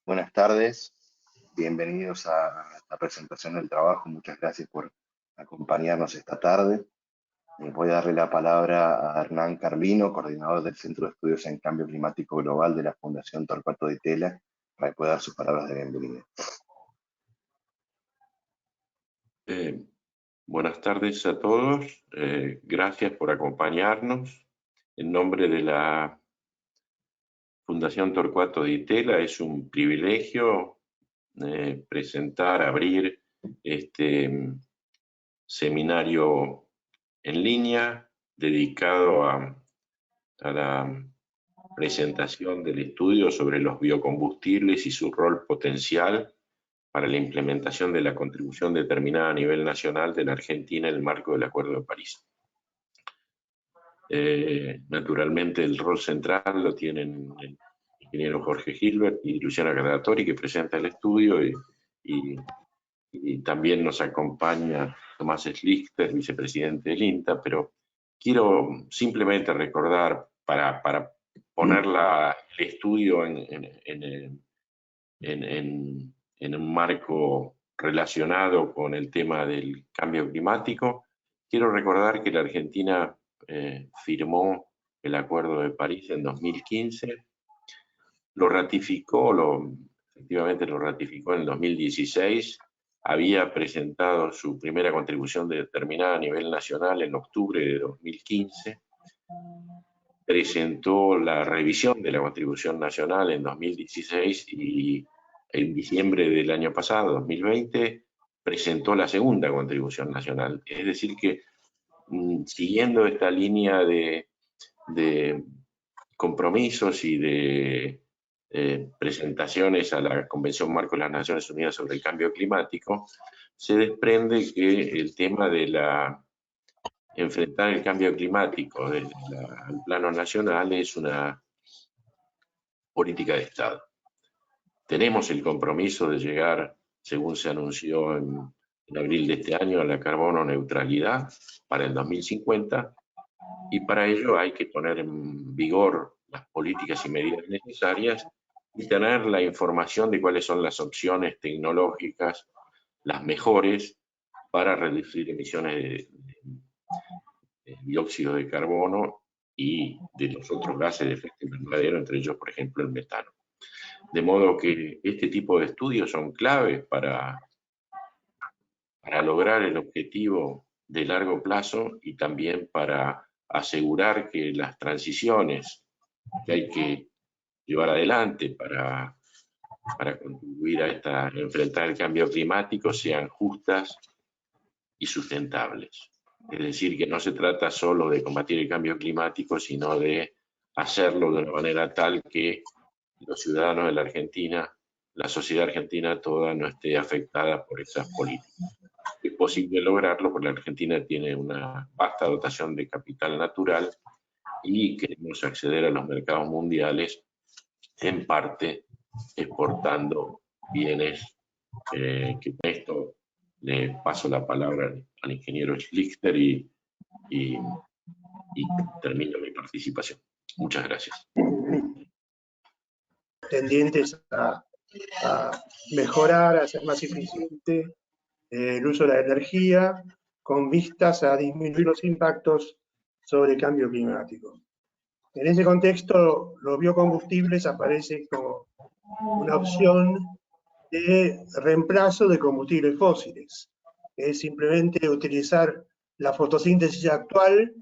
Buenas tardes, bienvenidos a esta presentación del trabajo. Muchas gracias por acompañarnos esta tarde. Voy a darle la palabra a Hernán Carlino, coordinador del Centro de Estudios en Cambio Climático Global de la Fundación Torcuato Di Tella, para que pueda dar sus palabras de bienvenida. Eh, Buenas tardes a todos. Gracias por acompañarnos. En nombre de la Fundación Torcuato Di Tella es un privilegio abrir este seminario en línea dedicado a la presentación del estudio sobre los biocombustibles y su rol potencial para la implementación de la contribución determinada a nivel nacional de la Argentina en el marco del Acuerdo de París. Naturalmente el rol central lo tienen el ingeniero Jorge Gilbert y Luciana Gradatori, que presenta el estudio, y también nos acompaña Tomás Schlichter, vicepresidente del INTA, pero quiero simplemente recordar, para poner el estudio en un marco relacionado con el tema del cambio climático, quiero recordar que la Argentina firmó el Acuerdo de París en 2015, efectivamente lo ratificó en el 2016, había presentado su primera contribución determinada a nivel nacional en octubre de 2015, presentó la revisión de la contribución nacional en 2016 y en diciembre del año pasado, 2020, presentó la segunda contribución nacional. Es decir que siguiendo esta línea de compromisos y de presentaciones a la Convención Marco de las Naciones Unidas sobre el Cambio Climático, se desprende que el tema de enfrentar el cambio climático desde el plano nacional es una política de Estado. Tenemos el compromiso de llegar, según se anunció en abril de este año, a la carbono neutralidad para el 2050, y para ello hay que poner en vigor las políticas y medidas necesarias y tener la información de cuáles son las opciones tecnológicas, las mejores, para reducir emisiones de dióxido de carbono y de los otros gases de efecto invernadero, entre ellos, por ejemplo, el metano. De modo que este tipo de estudios son claves para lograr el objetivo de largo plazo y también para asegurar que las transiciones que hay que llevar adelante para contribuir a enfrentar el cambio climático sean justas y sustentables. Es decir, que no se trata solo de combatir el cambio climático, sino de hacerlo de una manera tal que los ciudadanos de la Argentina, la sociedad argentina toda, no esté afectada por esas políticas. Es posible lograrlo porque la Argentina tiene una vasta dotación de capital natural y queremos acceder a los mercados mundiales, en parte exportando bienes, que con esto le paso la palabra al ingeniero Schlichter y termino mi participación. Muchas gracias. Tendientes a mejorar, a ser más eficiente el uso de la energía con vistas a disminuir los impactos sobre el cambio climático. En ese contexto, los biocombustibles aparecen como una opción de reemplazo de combustibles fósiles. Es simplemente utilizar la fotosíntesis actual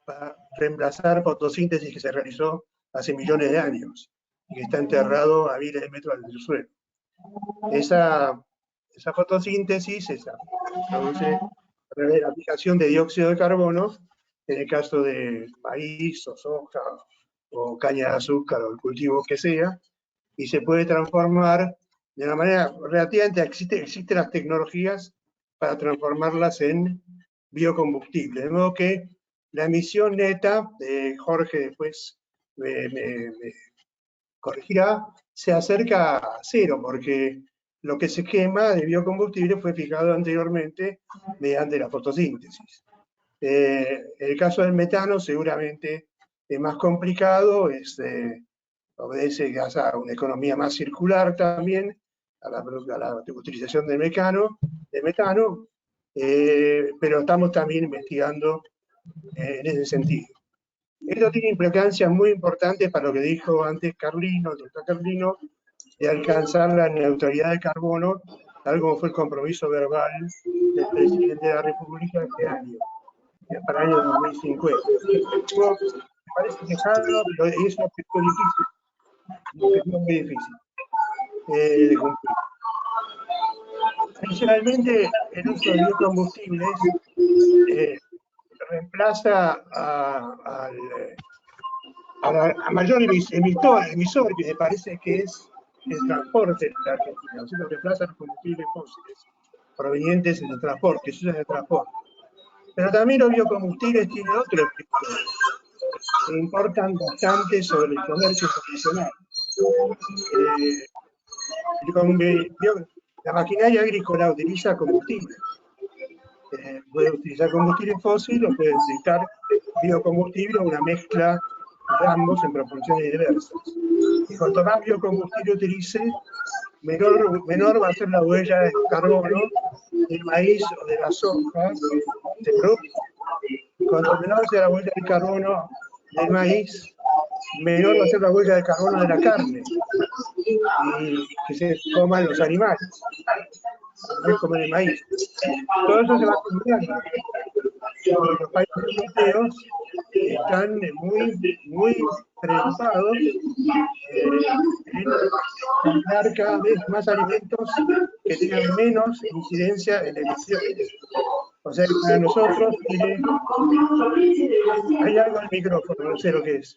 para reemplazar fotosíntesis que se realizó hace millones de años y que está enterrado a miles de metros del suelo. Esa fotosíntesis produce la aplicación de dióxido de carbono en el caso de maíz o soja o caña de azúcar o el cultivo que sea, y se puede transformar de una manera relativamente, existen las tecnologías para transformarlas en biocombustible. De modo que la emisión neta, Jorge después me corregirá, se acerca a cero, porque lo que se quema de biocombustible fue fijado anteriormente mediante la fotosíntesis. El caso del metano seguramente es más complicado, obedece a una economía más circular también, a la utilización de metano, pero estamos también investigando en ese sentido. Esto tiene implicancias muy importantes para lo que dijo antes Carlino, el doctor Carlino, de alcanzar la neutralidad de carbono, tal como fue el compromiso verbal del presidente de la República este año, para el año 2050. Me parece lejano, pero es un objetivo difícil, un objetivo muy difícil de cumplir. Adicionalmente, el uso de biocombustibles reemplaza a mayor emisor, que me parece que es el transporte de la Argentina. O sea, reemplaza los combustibles fósiles provenientes del transporte, que se usan en el transporte. Pero también los biocombustibles tienen otros efectos que importan bastante sobre el comercio tradicional. La maquinaria agrícola utiliza combustible. Puede utilizar combustible fósil o puede utilizar biocombustible o una mezcla de ambos en proporciones diversas. Y cuanto más biocombustible utilice, menor va a ser la huella de carbono del maíz o de la soja que se produce. Cuanto menor sea la huella de carbono del maíz, menor va a ser la huella de carbono de la carne y que se coman los animales, no comen el maíz. Todo eso se va acumulando. Los países europeos están muy preocupados en comprar cada vez más alimentos que tengan menos incidencia en emisiones. O sea que para nosotros hay algo en el micrófono, no sé lo que es.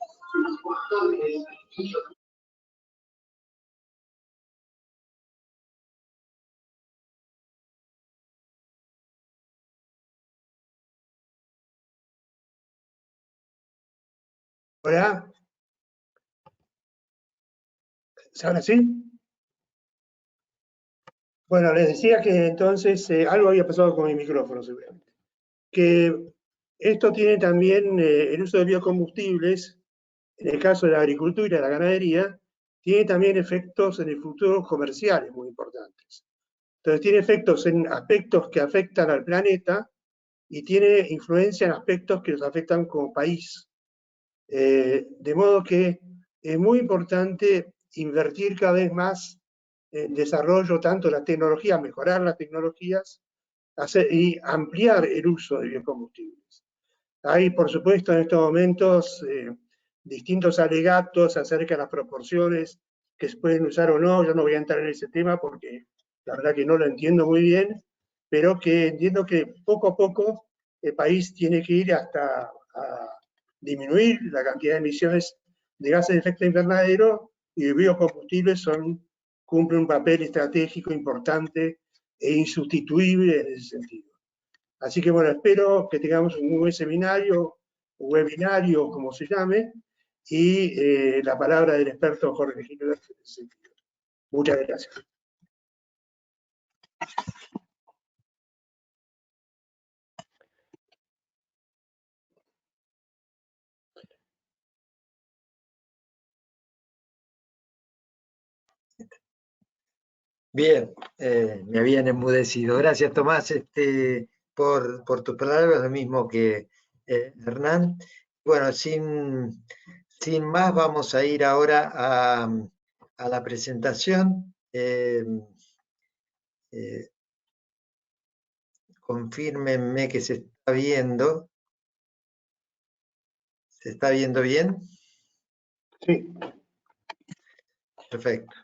¿Hola? ¿Ahora sí? Bueno, les decía que entonces algo había pasado con mi micrófono, seguramente. Que esto tiene también el uso de biocombustibles, en el caso de la agricultura y la ganadería, tiene también efectos en el futuro comerciales muy importantes. Entonces tiene efectos en aspectos que afectan al planeta y tiene influencia en aspectos que nos afectan como país. De modo que es muy importante invertir cada vez más en desarrollo, tanto de la tecnología, mejorar las tecnologías y ampliar el uso de biocombustibles. Hay, por supuesto, en estos momentos distintos alegatos acerca de las proporciones que se pueden usar o no. Yo no voy a entrar en ese tema porque la verdad que no lo entiendo muy bien, pero que entiendo que poco a poco el país tiene que ir hasta a disminuir la cantidad de emisiones de gases de efecto invernadero, y los biocombustibles cumplen un papel estratégico importante e insustituible en ese sentido. Así que bueno, espero que tengamos un buen seminario, un webinario, como se llame, y la palabra del experto Jorge Gilbert en ese sentido. Muchas gracias. Bien, me habían enmudecido. Gracias, Tomás, por tus palabras, lo mismo que Hernán. Bueno, sin más, vamos a ir ahora a la presentación. Confírmenme que se está viendo. ¿Se está viendo bien? Sí. Perfecto.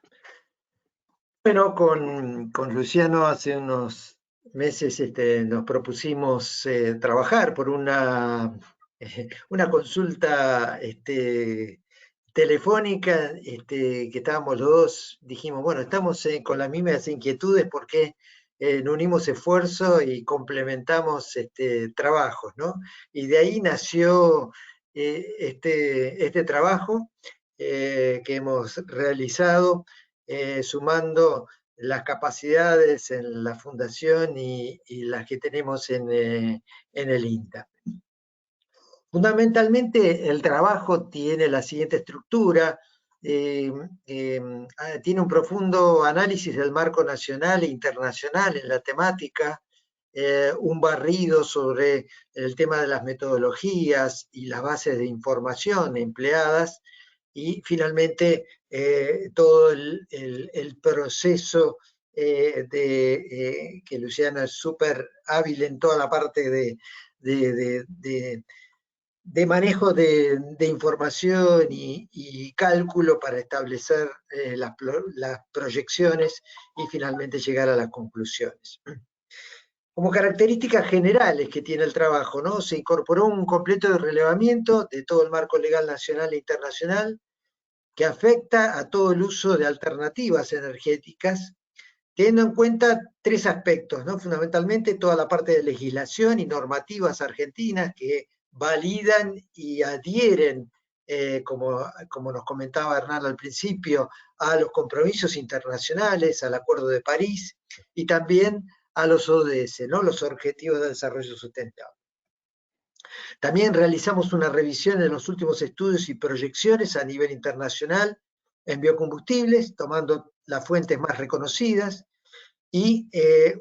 Bueno, con Luciano hace unos meses nos propusimos trabajar por una consulta telefónica que estábamos los dos, dijimos, bueno, estamos con las mismas inquietudes, ¿por qué no unimos esfuerzos y complementamos trabajos, ¿no? Y de ahí nació este trabajo que hemos realizado, sumando las capacidades en la fundación y las que tenemos en el INTA. Fundamentalmente el trabajo tiene la siguiente estructura. tiene un profundo análisis del marco nacional e internacional en la temática, un barrido sobre el tema de las metodologías y las bases de información empleadas, y finalmente todo el proceso que Luciana es súper hábil en toda la parte de manejo de información y cálculo para establecer las proyecciones y finalmente llegar a las conclusiones. Como características generales que tiene el trabajo, ¿no? Se incorporó un completo relevamiento de todo el marco legal nacional e internacional que afecta a todo el uso de alternativas energéticas, teniendo en cuenta tres aspectos, ¿no? Fundamentalmente toda la parte de legislación y normativas argentinas que validan y adhieren, como nos comentaba Hernán al principio, a los compromisos internacionales, al Acuerdo de París y también a los ODS, ¿no? Los Objetivos de Desarrollo Sustentable. También realizamos una revisión de los últimos estudios y proyecciones a nivel internacional en biocombustibles, tomando las fuentes más reconocidas, y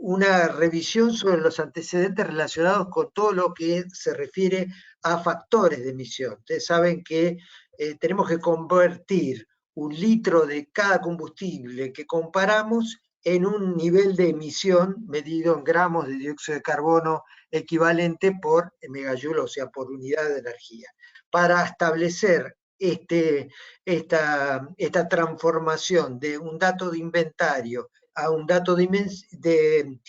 una revisión sobre los antecedentes relacionados con todo lo que se refiere a factores de emisión. Ustedes saben que tenemos que convertir 1 litro de cada combustible que comparamos en un nivel de emisión medido en gramos de dióxido de carbono equivalente por megajoule, o sea, por unidad de energía, para establecer esta transformación de un dato de inventario a un dato de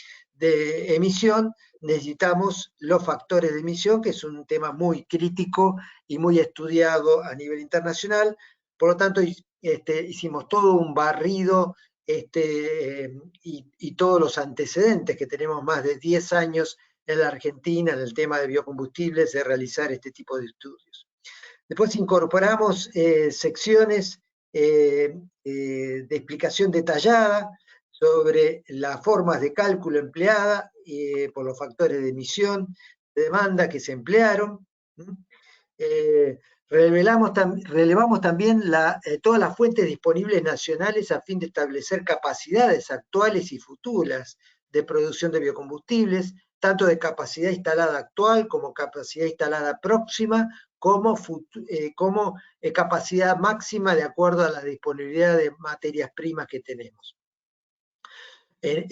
emisión. Necesitamos los factores de emisión, que es un tema muy crítico y muy estudiado a nivel internacional. Por lo tanto, hicimos todo un barrido y todos los antecedentes que tenemos más de 10 años en la Argentina en el tema de biocombustibles, de realizar este tipo de estudios. Después incorporamos secciones de explicación detallada sobre las formas de cálculo empleadas por los factores de emisión, de demanda que se emplearon. Relevamos también todas las fuentes disponibles nacionales a fin de establecer capacidades actuales y futuras de producción de biocombustibles, tanto de capacidad instalada actual como capacidad instalada próxima, como capacidad máxima de acuerdo a la disponibilidad de materias primas que tenemos.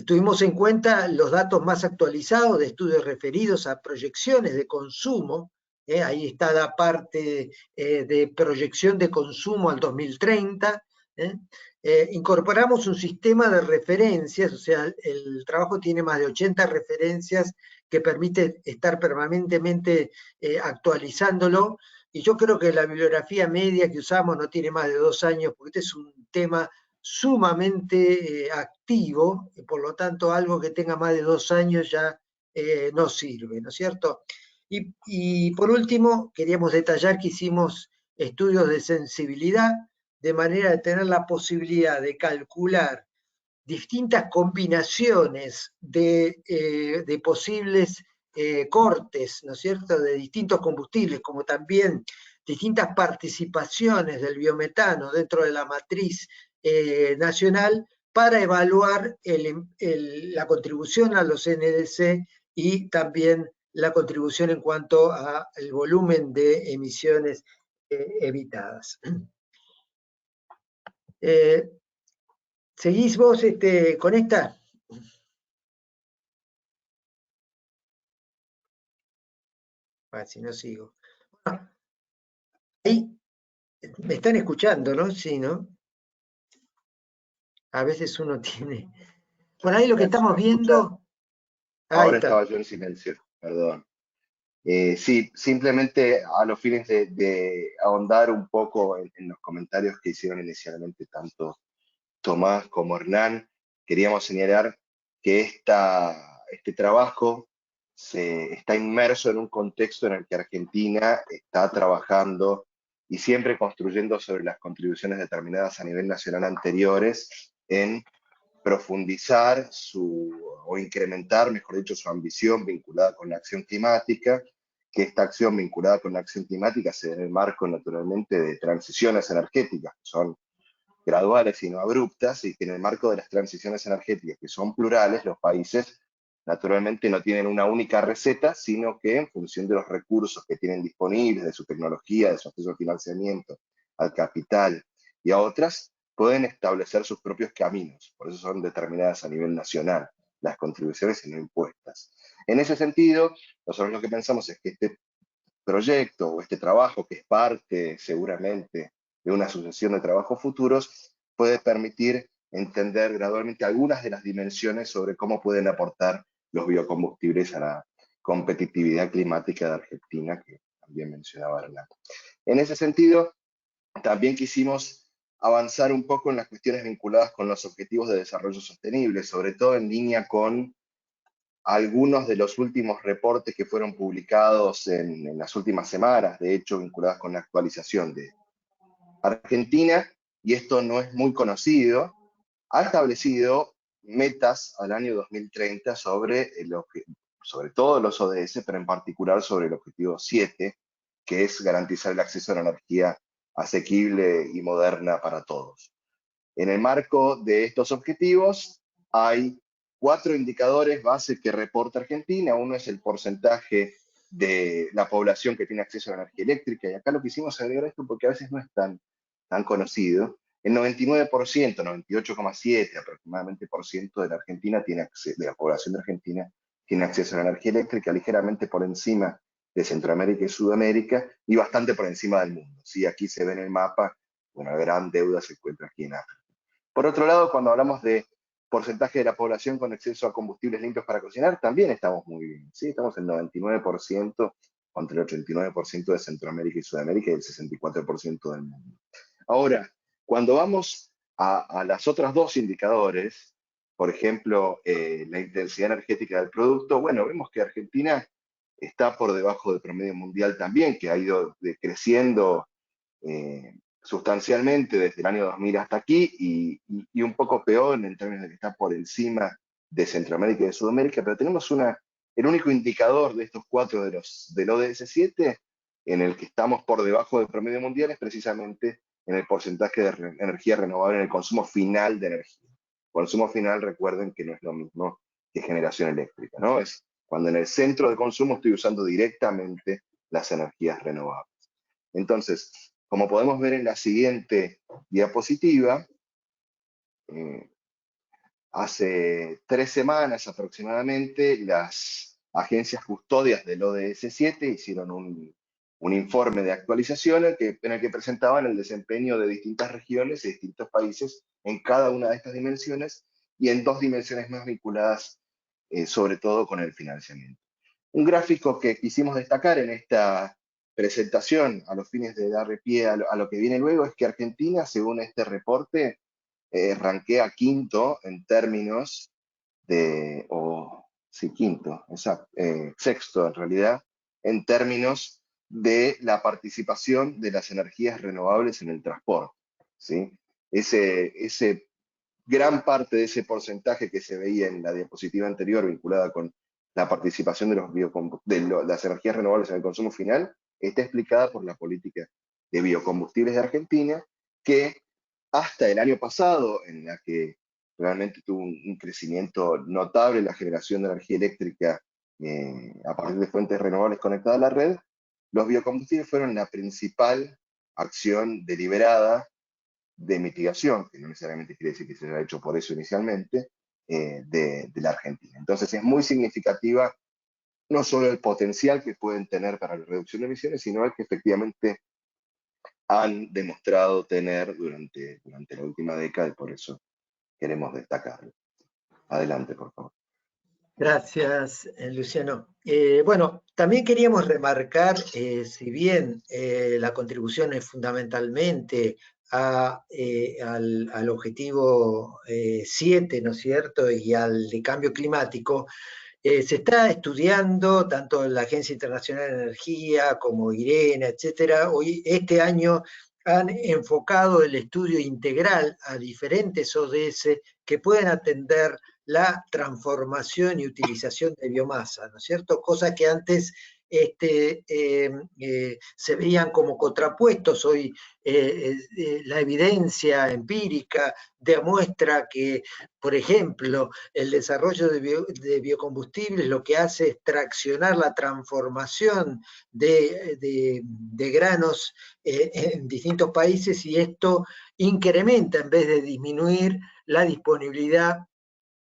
Tuvimos en cuenta los datos más actualizados de estudios referidos a proyecciones de consumo. Ahí está la parte de proyección de consumo al 2030. Incorporamos un sistema de referencias, o sea, el trabajo tiene más de 80 referencias que permite estar permanentemente actualizándolo, y yo creo que la bibliografía media que usamos no tiene más de 2 años, porque este es un tema sumamente activo, y por lo tanto algo que tenga más de 2 años ya no sirve, ¿no es cierto? Y por último, queríamos detallar que hicimos estudios de sensibilidad, de manera de tener la posibilidad de calcular distintas combinaciones de posibles cortes, ¿no es cierto?, de distintos combustibles, como también distintas participaciones del biometano dentro de la matriz nacional, para evaluar la contribución a los NDC y también la contribución en cuanto al volumen de emisiones evitadas. ¿Seguís vos con esta? Si no sigo. Bueno, ahí me están escuchando, ¿no? Sí, ¿no? A veces uno tiene... Por ahí lo que estamos viendo... Ahora estaba yo en silencio, perdón. Sí, simplemente a los fines de ahondar un poco en los comentarios que hicieron inicialmente tanto Tomás como Hernán, queríamos señalar que este trabajo está inmerso en un contexto en el que Argentina está trabajando y siempre construyendo sobre las contribuciones determinadas a nivel nacional anteriores en profundizar o incrementar, mejor dicho, su ambición vinculada con la acción climática, que esta acción vinculada con la acción climática se da en el marco naturalmente de transiciones energéticas, que son graduales sino abruptas, y que en el marco de las transiciones energéticas, que son plurales, los países naturalmente no tienen una única receta, sino que en función de los recursos que tienen disponibles, de su tecnología, de su acceso al financiamiento, al capital y a otras, pueden establecer sus propios caminos. Por eso son determinadas a nivel nacional las contribuciones y no impuestas. En ese sentido, nosotros lo que pensamos es que este proyecto o este trabajo, que es parte seguramente de una sucesión de trabajos futuros, puede permitir entender gradualmente algunas de las dimensiones sobre cómo pueden aportar los biocombustibles a la competitividad climática de Argentina, que también mencionaba Hernán. En ese sentido, también quisimos avanzar un poco en las cuestiones vinculadas con los objetivos de desarrollo sostenible, sobre todo en línea con algunos de los últimos reportes que fueron publicados en las últimas semanas, de hecho, vinculadas con la actualización de Argentina, y esto no es muy conocido, ha establecido metas al año 2030 sobre todos los ODS, pero en particular sobre el objetivo 7, que es garantizar el acceso a la energía asequible y moderna para todos. En el marco de estos objetivos hay 4 indicadores base que reporta Argentina. Uno es el porcentaje de la población que tiene acceso a la energía eléctrica, y acá lo quisimos agregar esto porque a veces no es tan conocido. El 99%, 98,7% aproximadamente por ciento de la Argentina de la población de Argentina tiene acceso a la energía eléctrica, ligeramente por encima de Centroamérica y Sudamérica, y bastante por encima del mundo. ¿Sí? Aquí se ve en el mapa, una gran deuda se encuentra aquí en África. Por otro lado, cuando hablamos de porcentaje de la población con acceso a combustibles limpios para cocinar, también estamos muy bien. ¿Sí? Estamos en 99% contra el 89% de Centroamérica y Sudamérica y el 64% del mundo. Ahora, cuando vamos a las otras dos indicadores, por ejemplo, la intensidad energética del producto, bueno, vemos que Argentina está por debajo del promedio mundial también, que ha ido creciendo sustancialmente desde el año 2000 hasta aquí, y un poco peor en términos de que está por encima de Centroamérica y de Sudamérica, pero tenemos el único indicador de estos 4 del ODS 7 en el que estamos por debajo del promedio mundial es precisamente en el porcentaje de energía renovable, en el consumo final de energía. Consumo final, recuerden que no es lo mismo que generación eléctrica, ¿no? Es cuando en el centro de consumo estoy usando directamente las energías renovables. Entonces, como podemos ver en la siguiente diapositiva, hace 3 semanas aproximadamente, las agencias custodias del ODS 7 hicieron un informe de actualización en el que presentaban el desempeño de distintas regiones y distintos países en cada una de estas dimensiones, y en 2 dimensiones más vinculadas sobre todo con el financiamiento. Un gráfico que quisimos destacar en esta presentación a los fines de darle pie a lo que viene luego es que Argentina, según este reporte, rankea quinto en términos sexto en realidad, en términos de la participación de las energías renovables en el transporte. ¿Sí? Ese gran parte de ese porcentaje que se veía en la diapositiva anterior vinculada con la participación de las energías renovables en el consumo final, está explicada por la política de biocombustibles de Argentina, que hasta el año pasado, en la que realmente tuvo un crecimiento notable en la generación de energía eléctrica a partir de fuentes renovables conectadas a la red, los biocombustibles fueron la principal acción deliberada de mitigación, que no necesariamente quiere decir que se haya hecho por eso inicialmente, de la Argentina. Entonces es muy significativa no solo el potencial que pueden tener para la reducción de emisiones, sino el que efectivamente han demostrado tener durante la última década, y por eso queremos destacarlo. Adelante, por favor. Gracias, Luciano. Bueno, también queríamos remarcar, si bien la contribución es fundamentalmente al objetivo 7, ¿no es cierto?, y al de cambio climático, se está estudiando tanto en la Agencia Internacional de Energía como IRENA, etcétera. Hoy, este año han enfocado el estudio integral a diferentes ODS que pueden atender la transformación y utilización de biomasa, ¿no es cierto? Cosa que antes se veían como contrapuestos. Hoy la evidencia empírica demuestra que, por ejemplo, el desarrollo de biocombustibles lo que hace es traccionar la transformación de granos en distintos países, y esto incrementa en vez de disminuir la disponibilidad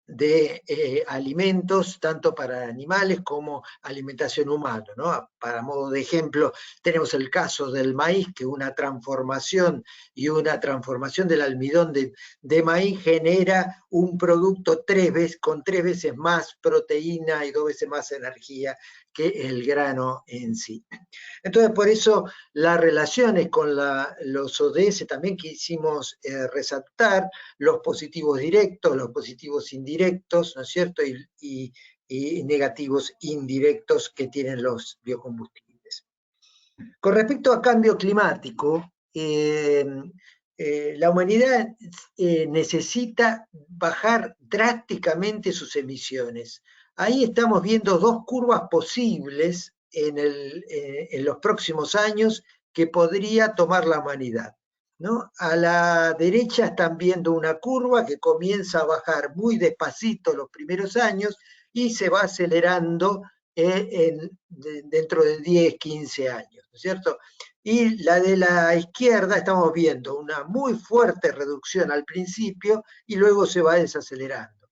de alimentos, tanto para animales como alimentación humana, ¿no? Para modo de ejemplo, tenemos el caso del maíz, que una transformación del almidón de maíz genera un producto con 3 veces más proteína y 2 veces más energía que el grano en sí. Entonces, por eso las relaciones con los ODS también quisimos resaltar los positivos directos, los positivos indirectos, ¿no es cierto? Y negativos indirectos que tienen los biocombustibles. Con respecto a cambio climático, la humanidad necesita bajar drásticamente sus emisiones. Ahí estamos viendo 2 curvas posibles en los próximos años que podría tomar la humanidad, ¿no? A la derecha están viendo una curva que comienza a bajar muy despacito los primeros años y se va acelerando dentro de 10, 15 años, ¿no es cierto? Y la de la izquierda estamos viendo una muy fuerte reducción al principio y luego se va desacelerando.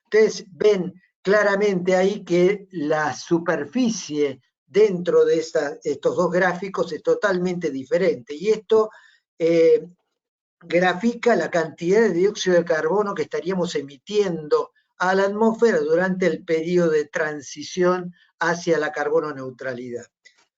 Ustedes ven claramente ahí que la superficie dentro de estos 2 gráficos es totalmente diferente, y esto grafica la cantidad de dióxido de carbono que estaríamos emitiendo a la atmósfera durante el periodo de transición hacia la carbono neutralidad.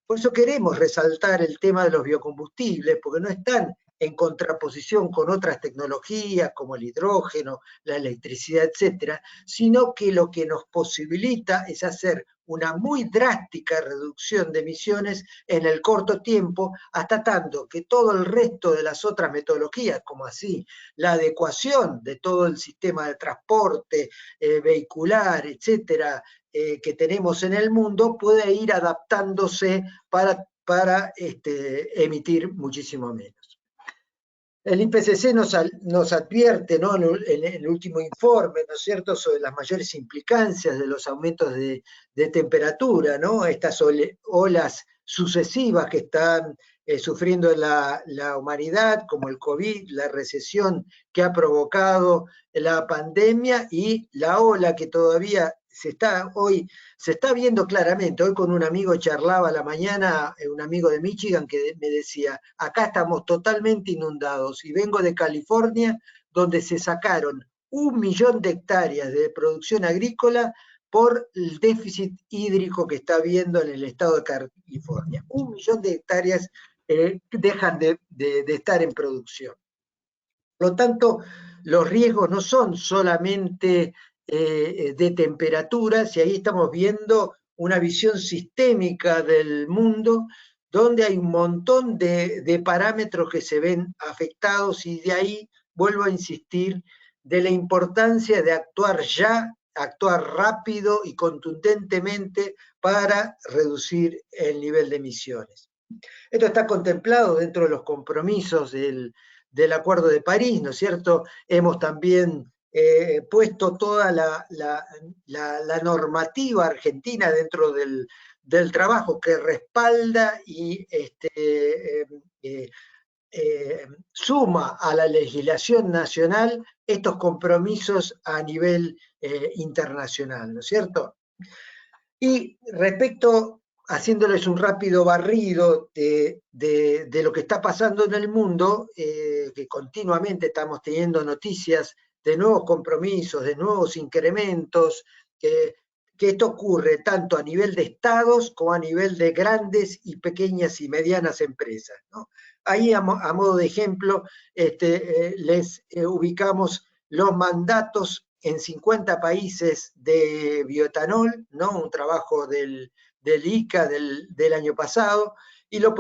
Por eso queremos resaltar el tema de los biocombustibles, porque no están en contraposición con otras tecnologías como el hidrógeno, la electricidad, etcétera, sino que lo que nos posibilita es hacer una muy drástica reducción de emisiones en el corto tiempo, hasta tanto que todo el resto de las otras metodologías, como así la adecuación de todo el sistema de transporte vehicular, etcétera, que tenemos en el mundo, puede ir adaptándose para emitir muchísimo menos. El IPCC nos advierte, ¿no?, en el último informe, ¿no es cierto?, sobre las mayores implicancias de los aumentos de temperatura, ¿no?, estas olas sucesivas que están sufriendo la humanidad, como el COVID, la recesión que ha provocado la pandemia, y la ola que todavía se está viendo claramente. Hoy con un amigo charlaba a la mañana, un amigo de Michigan, que me decía, acá estamos totalmente inundados, y vengo de California, donde se sacaron 1 millón de hectáreas de producción agrícola por el déficit hídrico que está habiendo en el estado de California. 1 millón de hectáreas dejan de estar en producción. Por lo tanto, los riesgos no son solamente de temperaturas, y ahí estamos viendo una visión sistémica del mundo, donde hay un montón de parámetros que se ven afectados, y de ahí vuelvo a insistir de la importancia de actuar ya, actuar rápido y contundentemente para reducir el nivel de emisiones. Esto está contemplado dentro de los compromisos del Acuerdo de París, ¿no es cierto? Hemos también puesto toda la normativa argentina dentro del trabajo que respalda y suma a la legislación nacional estos compromisos a nivel internacional, ¿no es cierto? Y respecto, haciéndoles un rápido barrido de lo que está pasando en el mundo, que continuamente estamos teniendo noticias de nuevos compromisos, de nuevos incrementos, que esto ocurre tanto a nivel de estados como a nivel de grandes y pequeñas y medianas empresas, ¿no? Ahí, a modo de ejemplo, les ubicamos los mandatos en 50 países de bioetanol, ¿no?, un trabajo del ICA del año pasado, y lo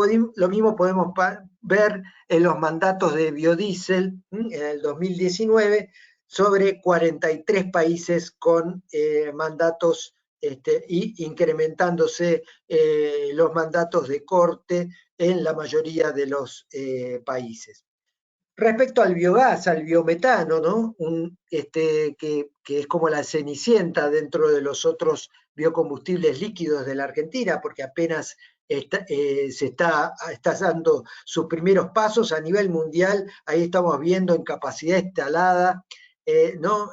mismo podemos ver en los mandatos de biodiesel en el 2019, sobre 43 países con mandatos y incrementándose los mandatos de corte en la mayoría de los países. Respecto al biogás, al biometano, ¿no? Que es como la cenicienta dentro de los otros biocombustibles líquidos de la Argentina, porque apenas se está dando sus primeros pasos a nivel mundial. Ahí estamos viendo en capacidad instalada, ¿no?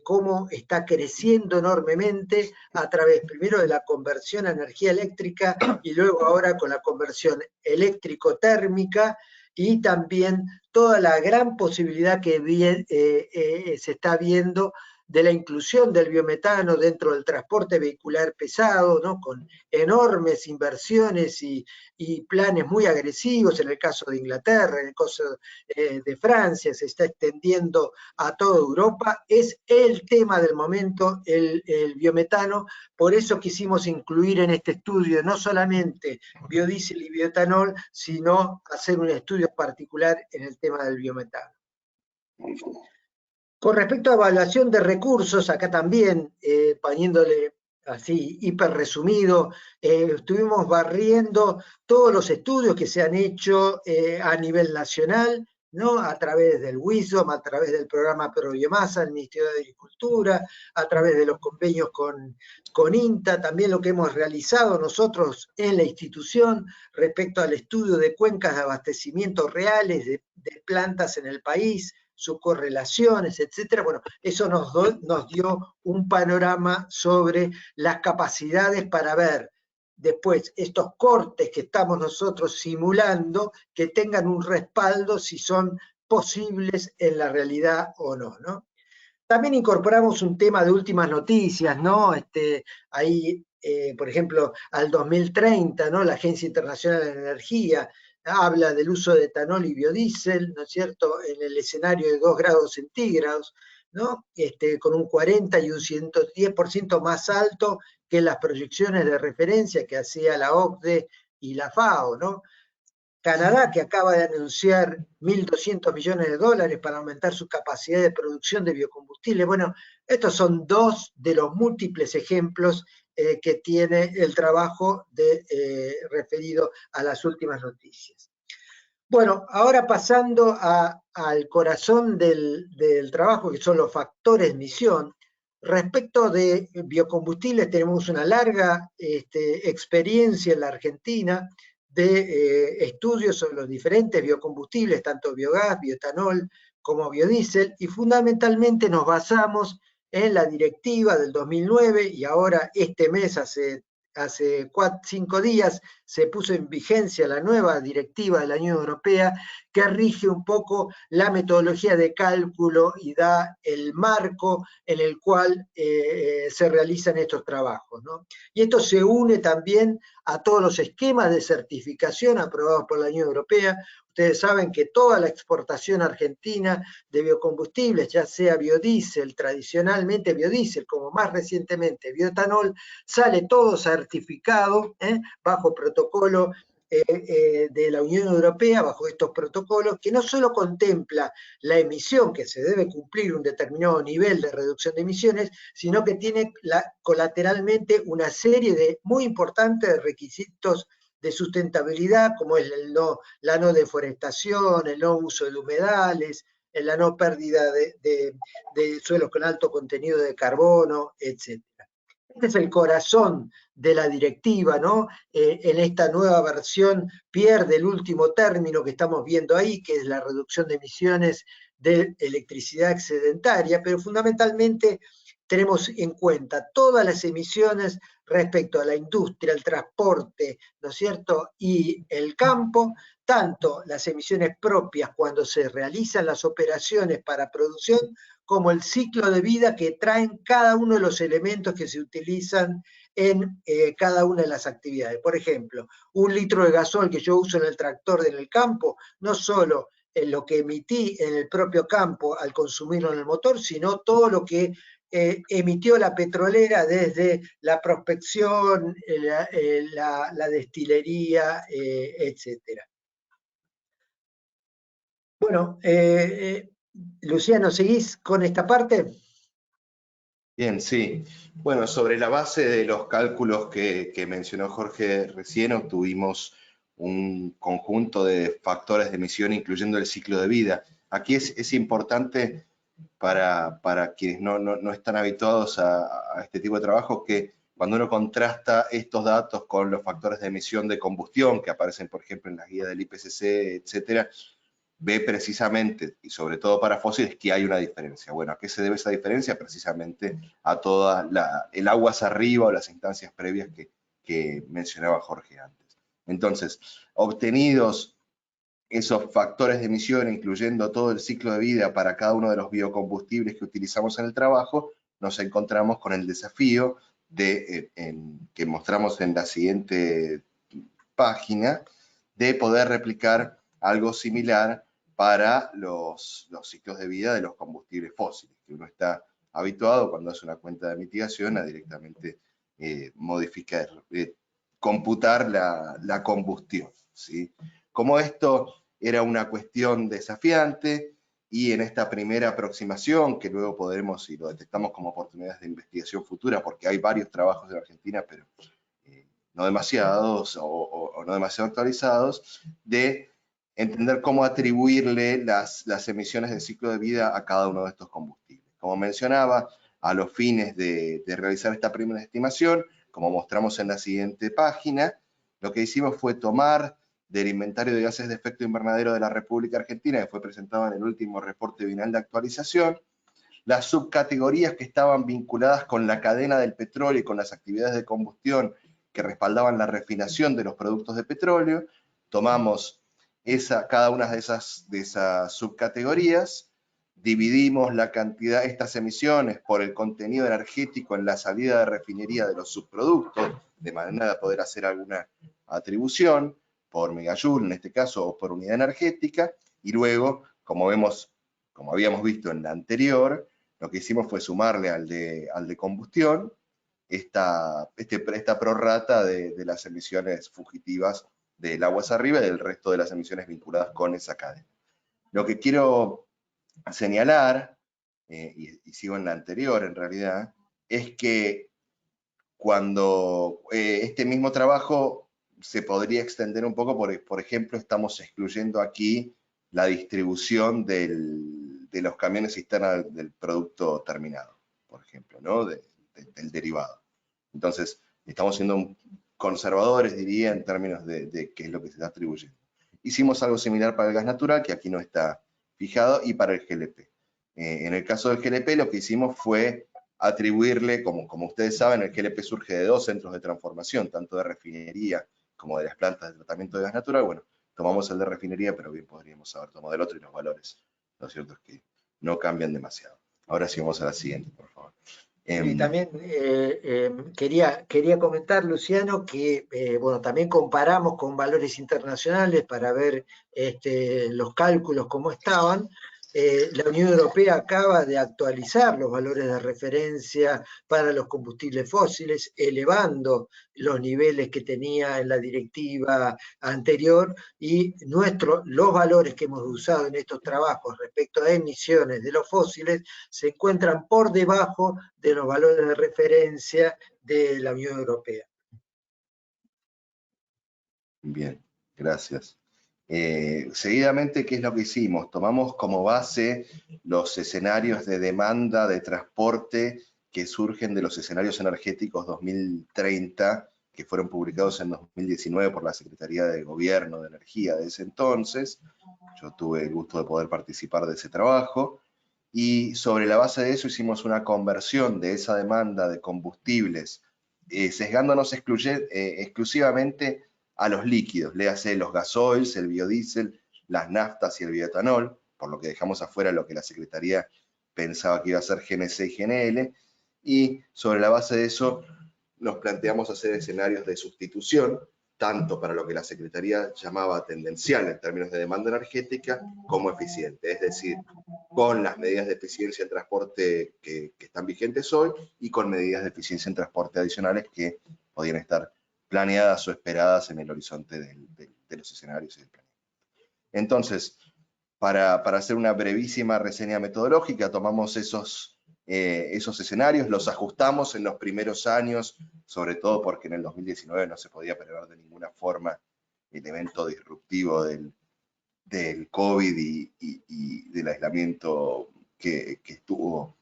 Cómo está creciendo enormemente a través primero de la conversión a energía eléctrica y luego ahora con la conversión eléctrico-térmica, y también toda la gran posibilidad que se está viendo de la inclusión del biometano dentro del transporte vehicular pesado, ¿no? Con enormes inversiones y planes muy agresivos, en el caso de Inglaterra, en el caso de Francia, se está extendiendo a toda Europa. Es el tema del momento, el biometano. Por eso quisimos incluir en este estudio no solamente biodiesel y bioetanol, sino hacer un estudio particular en el tema del biometano. Con respecto a evaluación de recursos, acá también, poniéndole así hiper resumido, estuvimos barriendo todos los estudios que se han hecho a nivel nacional, ¿no? A través del WISDOM, a través del programa ProBiomasa, el Ministerio de Agricultura, a través de los convenios con INTA, también lo que hemos realizado nosotros en la institución respecto al estudio de cuencas de abastecimiento reales de plantas en el país, sus correlaciones, etcétera. Bueno, eso nos dio un panorama sobre las capacidades para ver después estos cortes que estamos nosotros simulando, que tengan un respaldo si son posibles en la realidad o no, ¿no? También incorporamos un tema de últimas noticias, ¿no? Ahí, por ejemplo, al 2030, ¿no? La Agencia Internacional de Energía habla del uso de etanol y biodiesel, ¿no es cierto?, en el escenario de 2 grados centígrados, ¿no? Con un 40 y un 110% más alto que las proyecciones de referencia que hacía la OCDE y la FAO, ¿no? Canadá, que acaba de anunciar 1.200 millones de dólares para aumentar su capacidad de producción de biocombustible. Bueno, estos son dos de los múltiples ejemplos que tiene el trabajo referido a las últimas noticias. Bueno, ahora pasando al corazón del trabajo, que son los factores de emisión. Respecto de biocombustibles, tenemos una larga experiencia en la Argentina de estudios sobre los diferentes biocombustibles, tanto biogás, bioetanol como biodiesel, y fundamentalmente nos basamos en la directiva del 2009, y ahora este mes, hace 5 días, se puso en vigencia la nueva directiva de la Unión Europea que rige un poco la metodología de cálculo y da el marco en el cual se realizan estos trabajos, ¿no? Y esto se une también a todos los esquemas de certificación aprobados por la Unión Europea. Ustedes saben que toda la exportación argentina de biocombustibles, ya sea biodiesel, tradicionalmente biodiesel, como más recientemente bioetanol, sale todo certificado bajo protocolo de la Unión Europea, bajo estos protocolos, que no solo contempla la emisión, que se debe cumplir un determinado nivel de reducción de emisiones, sino que tiene colateralmente una serie muy importantes de requisitos de sustentabilidad, como es la no deforestación, el no uso de humedales, la no pérdida de suelos con alto contenido de carbono, etc. Este es el corazón de la directiva, ¿no? En esta nueva versión pierde el último término que estamos viendo ahí, que es la reducción de emisiones de electricidad excedentaria, pero fundamentalmente tenemos en cuenta todas las emisiones respecto a la industria, el transporte, ¿no es cierto?, y el campo, tanto las emisiones propias cuando se realizan las operaciones para producción, como el ciclo de vida que traen cada uno de los elementos que se utilizan en cada una de las actividades. Por ejemplo, 1 litro de gasol que yo uso en el tractor en el campo, no solo en lo que emití en el propio campo al consumirlo en el motor, sino todo lo que emitió la petrolera desde la prospección, la destilería, etcétera. Bueno, Luciano, ¿seguís con esta parte? Bien, sí. Bueno, sobre la base de los cálculos que mencionó Jorge recién, obtuvimos un conjunto de factores de emisión, incluyendo el ciclo de vida. Aquí es importante para quienes no están habituados a este tipo de trabajo que cuando uno contrasta estos datos con los factores de emisión de combustión que aparecen, por ejemplo, en las guías del IPCC, etcétera, ve precisamente, y sobre todo para fósiles, que hay una diferencia. Bueno, ¿a qué se debe esa diferencia? Precisamente a toda el aguas arriba o las instancias previas que mencionaba Jorge antes. Entonces, obtenidos esos factores de emisión, incluyendo todo el ciclo de vida para cada uno de los biocombustibles que utilizamos en el trabajo, nos encontramos con el desafío que mostramos en la siguiente página, de poder replicar algo similar para los ciclos de vida de los combustibles fósiles, que uno está habituado cuando hace una cuenta de mitigación a directamente modificar, computar la combustión, ¿sí? Como esto era una cuestión desafiante y en esta primera aproximación, que luego podremos, y lo detectamos como oportunidades de investigación futura, porque hay varios trabajos en Argentina, pero no demasiados o no demasiado actualizados, de entender cómo atribuirle las emisiones de ciclo de vida a cada uno de estos combustibles. Como mencionaba, a los fines de realizar esta primera estimación, como mostramos en la siguiente página, lo que hicimos fue tomar del inventario de gases de efecto invernadero de la República Argentina, que fue presentado en el último reporte bienal de actualización, las subcategorías que estaban vinculadas con la cadena del petróleo y con las actividades de combustión que respaldaban la refinación de los productos de petróleo, tomamos cada una de esas subcategorías, dividimos la cantidad, estas emisiones por el contenido energético en la salida de refinería de los subproductos, de manera de poder hacer alguna atribución, por megajoule en este caso, o por unidad energética, y luego, como habíamos visto en la anterior, lo que hicimos fue sumarle al de combustión esta prorrata de las emisiones fugitivas del aguas arriba y del resto de las emisiones vinculadas con esa cadena. Lo que quiero señalar, y sigo en la anterior en realidad, es que cuando este mismo trabajo se podría extender un poco, por ejemplo, estamos excluyendo aquí la distribución de los camiones cisterna del producto terminado, por ejemplo, ¿no? del derivado. Entonces, estamos siendo conservadores, diría, en términos de qué es lo que se está atribuyendo. Hicimos algo similar para el gas natural, que aquí no está fijado, y para el GLP. En el caso del GLP, lo que hicimos fue atribuirle, como ustedes saben, el GLP surge de dos centros de transformación, tanto de refinería como de las plantas de tratamiento de gas natural. Bueno, tomamos el de refinería, pero bien podríamos haber tomado el otro y los valores, lo cierto es que no cambian demasiado. Ahora sí vamos a la siguiente, por favor. Y también quería comentar, Luciano, que bueno, también comparamos con valores internacionales para ver los cálculos cómo estaban. La Unión Europea acaba de actualizar los valores de referencia para los combustibles fósiles, elevando los niveles que tenía en la directiva anterior, y los valores que hemos usado en estos trabajos respecto a emisiones de los fósiles se encuentran por debajo de los valores de referencia de la Unión Europea. Bien, gracias. Seguidamente, ¿qué es lo que hicimos? Tomamos como base los escenarios de demanda de transporte que surgen de los escenarios energéticos 2030, que fueron publicados en 2019 por la Secretaría de Gobierno de Energía de ese entonces. Yo tuve el gusto de poder participar de ese trabajo. Y sobre la base de eso hicimos una conversión de esa demanda de combustibles, sesgándonos exclusivamente a los líquidos, léase los gasoils, el biodiesel, las naftas y el bioetanol, por lo que dejamos afuera lo que la Secretaría pensaba que iba a ser GNC y GNL, y sobre la base de eso nos planteamos hacer escenarios de sustitución, tanto para lo que la Secretaría llamaba tendencial en términos de demanda energética, como eficiente, es decir, con las medidas de eficiencia en transporte que están vigentes hoy y con medidas de eficiencia en transporte adicionales que podían estar planeadas o esperadas en el horizonte de los escenarios y del plan. Entonces, para hacer una brevísima reseña metodológica, tomamos esos esos escenarios, los ajustamos en los primeros años, sobre todo porque en el 2019 no se podía prever de ninguna forma el evento disruptivo del COVID y del aislamiento que estuvo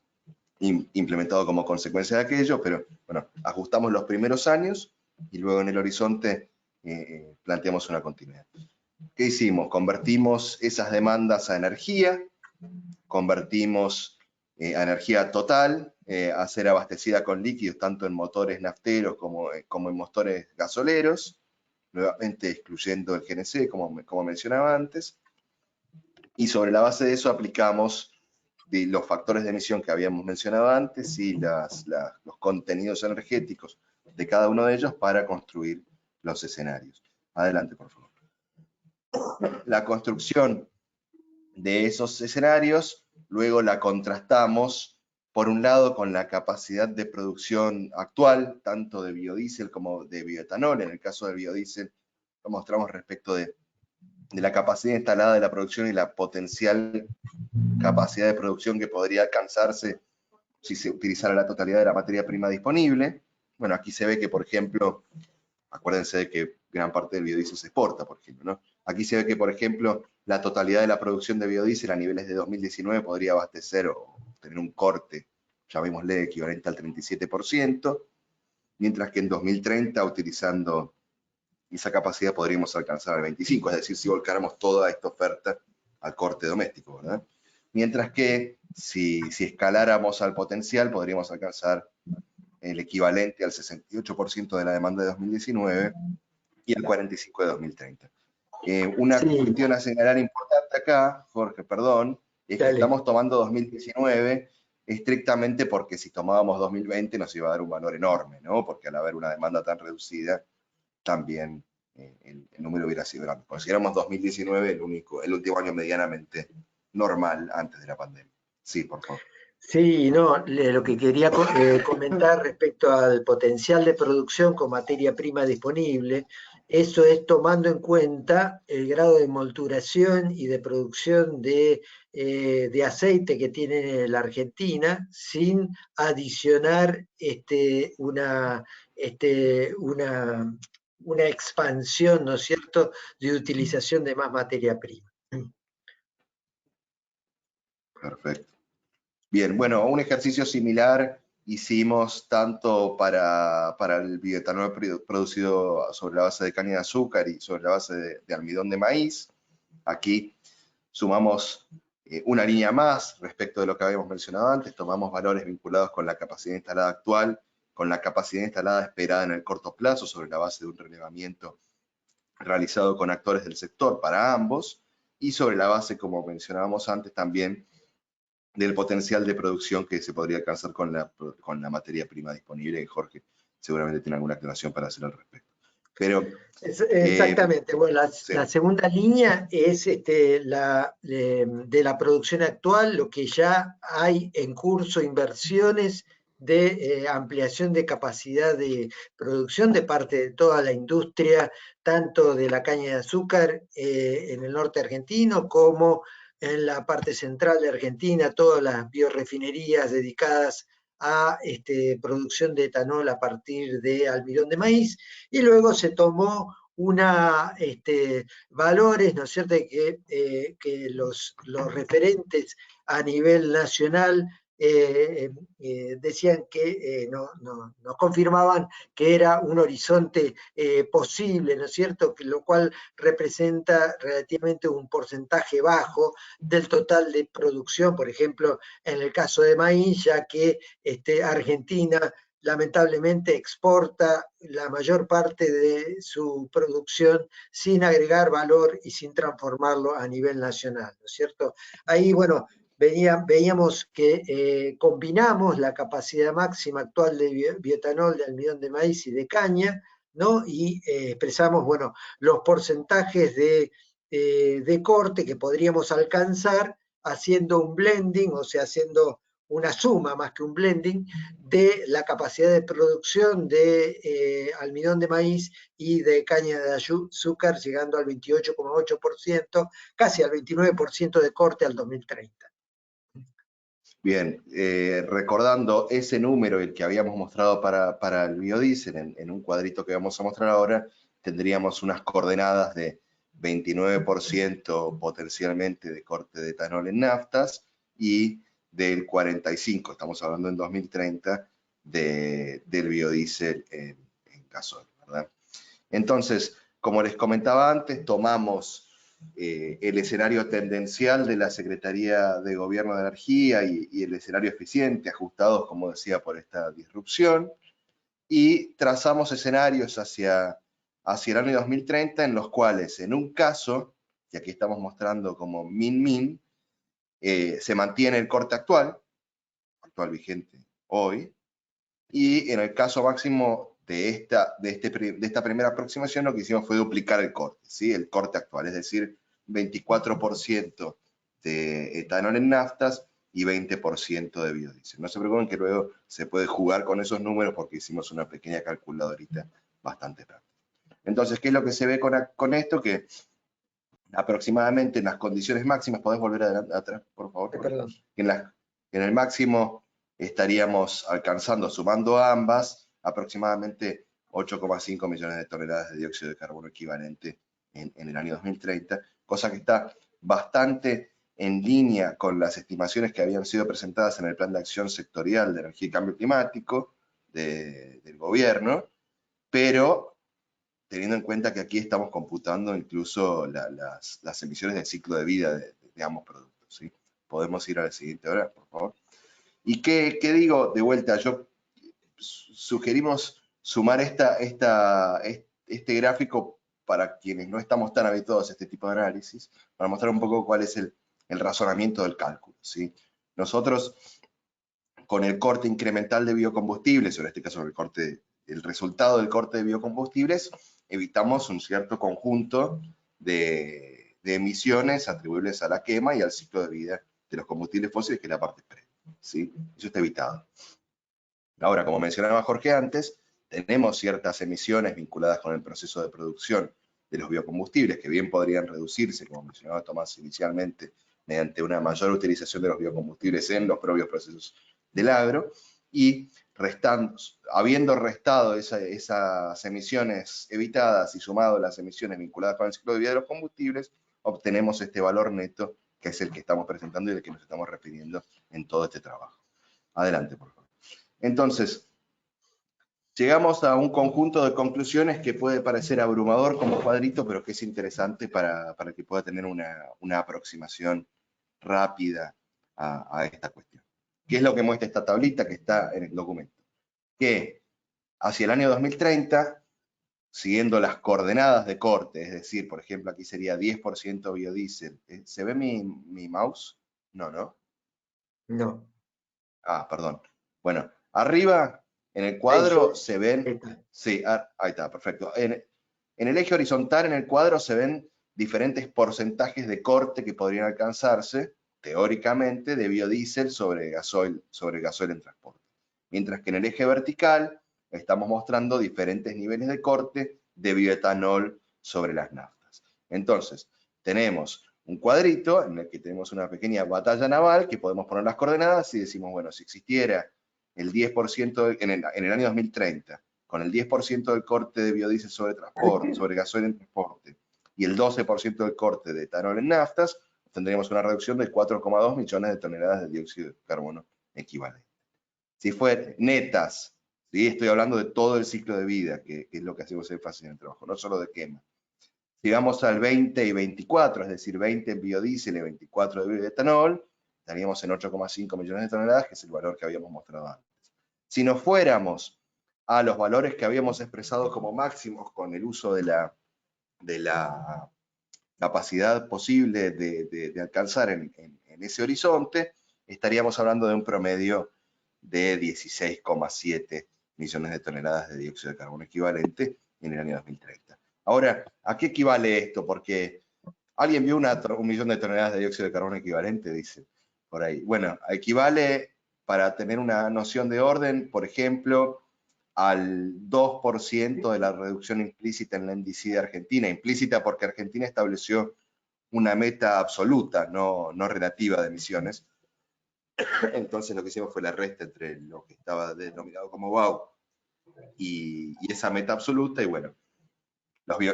implementado como consecuencia de aquello, pero bueno, ajustamos los primeros años y luego en el horizonte planteamos una continuidad. ¿Qué hicimos? Convertimos esas demandas a energía, convertimos a energía total, a ser abastecida con líquidos tanto en motores nafteros como en motores gasoleros, nuevamente excluyendo el GNC, como mencionaba antes, y sobre la base de eso aplicamos los factores de emisión que habíamos mencionado antes y los contenidos energéticos de cada uno de ellos para construir los escenarios. Adelante, por favor. La construcción de esos escenarios, luego la contrastamos, por un lado, con la capacidad de producción actual, tanto de biodiesel como de bioetanol. En el caso del biodiesel, lo mostramos respecto de la capacidad instalada de la producción y la potencial capacidad de producción que podría alcanzarse si se utilizara la totalidad de la materia prima disponible. Bueno, aquí se ve que, por ejemplo, acuérdense de que gran parte del biodiesel se exporta, por ejemplo, ¿no? Aquí se ve que, por ejemplo, la totalidad de la producción de biodiesel a niveles de 2019 podría abastecer o tener un corte, llamémosle equivalente al 37%, mientras que en 2030, utilizando esa capacidad, podríamos alcanzar el 25%, es decir, si volcáramos toda esta oferta al corte doméstico, ¿verdad? Mientras que si escaláramos al potencial, podríamos alcanzar el equivalente al 68% de la demanda de 2019 y al 45% de 2030. Una cuestión a señalar importante acá, Jorge, perdón, es que estamos tomando 2019 estrictamente porque si tomábamos 2020 nos iba a dar un valor enorme, ¿no? Porque al haber una demanda tan reducida, también el número hubiera sido grande. Consideramos 2019 el último año medianamente normal antes de la pandemia. Sí, por favor. Sí, no, lo que quería comentar respecto al potencial de producción con materia prima disponible, eso es tomando en cuenta el grado de molturación y de producción de aceite que tiene la Argentina, sin adicionar una expansión, ¿no es cierto?, de utilización de más materia prima. Perfecto. Bien, bueno, un ejercicio similar hicimos tanto para el bioetanol producido sobre la base de caña de azúcar y sobre la base de almidón de maíz. Aquí sumamos una línea más respecto de lo que habíamos mencionado antes, tomamos valores vinculados con la capacidad instalada actual, con la capacidad instalada esperada en el corto plazo sobre la base de un relevamiento realizado con actores del sector para ambos, y sobre la base, como mencionábamos antes, también del potencial de producción que se podría alcanzar con la materia prima disponible, y Jorge seguramente tiene alguna aclaración para hacer al respecto. Pero, exactamente, bueno, sí. la segunda línea es de la producción actual, lo que ya hay en curso, inversiones de ampliación de capacidad de producción de parte de toda la industria, tanto de la caña de azúcar en el norte argentino como en la parte central de Argentina, todas las biorefinerías dedicadas a producción de etanol a partir de almidón de maíz, y luego se tomó valores, ¿no es cierto?, que los referentes a nivel nacional decían que nos confirmaban que era un horizonte posible, ¿no es cierto?, lo cual representa relativamente un porcentaje bajo del total de producción, por ejemplo, en el caso de maíz, ya que Argentina lamentablemente exporta la mayor parte de su producción sin agregar valor y sin transformarlo a nivel nacional, ¿no es cierto? Ahí, bueno, veíamos que combinamos la capacidad máxima actual de bioetanol, de almidón de maíz y de caña, ¿no? Y expresamos, bueno, los porcentajes de corte que podríamos alcanzar haciendo un blending, o sea, haciendo una suma más que un blending de la capacidad de producción de almidón de maíz y de caña de azúcar, llegando al 28,8%, casi al 29% de corte al 2030. Bien, recordando ese número, el que habíamos mostrado para el biodiesel, en un cuadrito que vamos a mostrar ahora, tendríamos unas coordenadas de 29% potencialmente de corte de etanol en naftas y del 45%, estamos hablando en 2030, del biodiesel en gasoil, ¿verdad? Entonces, como les comentaba antes, tomamos el escenario tendencial de la Secretaría de Gobierno de Energía y el escenario eficiente, ajustados, como decía, por esta disrupción, y trazamos escenarios hacia el año 2030 en los cuales, en un caso, y aquí estamos mostrando como min-min, se mantiene el corte actual vigente hoy, y en el caso máximo de esta primera aproximación, lo que hicimos fue duplicar el corte, ¿sí? El corte actual, es decir, 24% de etanol en naftas y 20% de biodiesel. No se preocupen que luego se puede jugar con esos números porque hicimos una pequeña calculadorita bastante rápida. Entonces, ¿qué es lo que se ve con esto? Que aproximadamente en las condiciones máximas, ¿podés volver atrás, por favor? Perdón. En el máximo estaríamos alcanzando, sumando ambas, aproximadamente 8,5 millones de toneladas de dióxido de carbono equivalente en el año 2030, cosa que está bastante en línea con las estimaciones que habían sido presentadas en el Plan de Acción Sectorial de Energía y Cambio Climático del gobierno, pero teniendo en cuenta que aquí estamos computando incluso las emisiones del ciclo de vida de ambos productos, ¿sí? Podemos ir a la siguiente hora, por favor. ¿Y qué digo de vuelta? Sugerimos sumar este gráfico para quienes no estamos tan habituados a este tipo de análisis, para mostrar un poco cuál es el razonamiento del cálculo, ¿sí? Nosotros, con el corte incremental de biocombustibles, o en este caso el resultado del corte de biocombustibles, evitamos un cierto conjunto de emisiones atribuibles a la quema y al ciclo de vida de los combustibles fósiles, que es la parte previa, ¿sí? Eso está evitado. Ahora, como mencionaba Jorge antes, tenemos ciertas emisiones vinculadas con el proceso de producción de los biocombustibles, que bien podrían reducirse, como mencionaba Tomás inicialmente, mediante una mayor utilización de los biocombustibles en los propios procesos del agro, y habiendo restado esas emisiones evitadas y sumado las emisiones vinculadas con el ciclo de vida de los combustibles, obtenemos este valor neto, que es el que estamos presentando y del que nos estamos refiriendo en todo este trabajo. Adelante, por favor. Entonces, llegamos a un conjunto de conclusiones que puede parecer abrumador como cuadrito, pero que es interesante para que pueda tener una aproximación rápida a esta cuestión. ¿Qué es lo que muestra esta tablita que está en el documento? Que hacia el año 2030, siguiendo las coordenadas de corte, es decir, por ejemplo, aquí sería 10% biodiesel. ¿Se ve mi mouse? No, ¿no? No. Ah, perdón. Bueno, arriba en el cuadro se ven... Sí, ahí está, perfecto. En el eje horizontal, en el cuadro, se ven diferentes porcentajes de corte que podrían alcanzarse, teóricamente, de biodiesel sobre gasoil en transporte. Mientras que en el eje vertical estamos mostrando diferentes niveles de corte de bioetanol sobre las naftas. Entonces, tenemos un cuadrito en el que tenemos una pequeña batalla naval que podemos poner las coordenadas y decimos, bueno, si existiera el 10% en el año 2030, con el 10% del corte de biodiesel sobre gasoil en transporte y el 12% del corte de etanol en naftas, tendríamos una reducción de 4,2 millones de toneladas de dióxido de carbono equivalente. Si fueran netas, ¿sí? Estoy hablando de todo el ciclo de vida, que es lo que hacemos énfasis en el trabajo, no solo de quema. Si vamos al 20 y 24, es decir, 20 en biodiesel y 24 de bioetanol, estaríamos en 8,5 millones de toneladas, que es el valor que habíamos mostrado antes. Si nos fuéramos a los valores que habíamos expresado como máximos con el uso de la capacidad posible de alcanzar en ese horizonte, estaríamos hablando de un promedio de 16,7 millones de toneladas de dióxido de carbono equivalente en el año 2030. Ahora, ¿a qué equivale esto? Porque alguien vio 1 millón de toneladas de dióxido de carbono equivalente, dice por ahí. Bueno, equivale, para tener una noción de orden, por ejemplo, al 2% de la reducción implícita en la NDC de Argentina, implícita porque Argentina estableció una meta absoluta, no relativa de emisiones, Entonces lo que hicimos fue la resta entre lo que estaba denominado como BAU y esa meta absoluta, y bueno,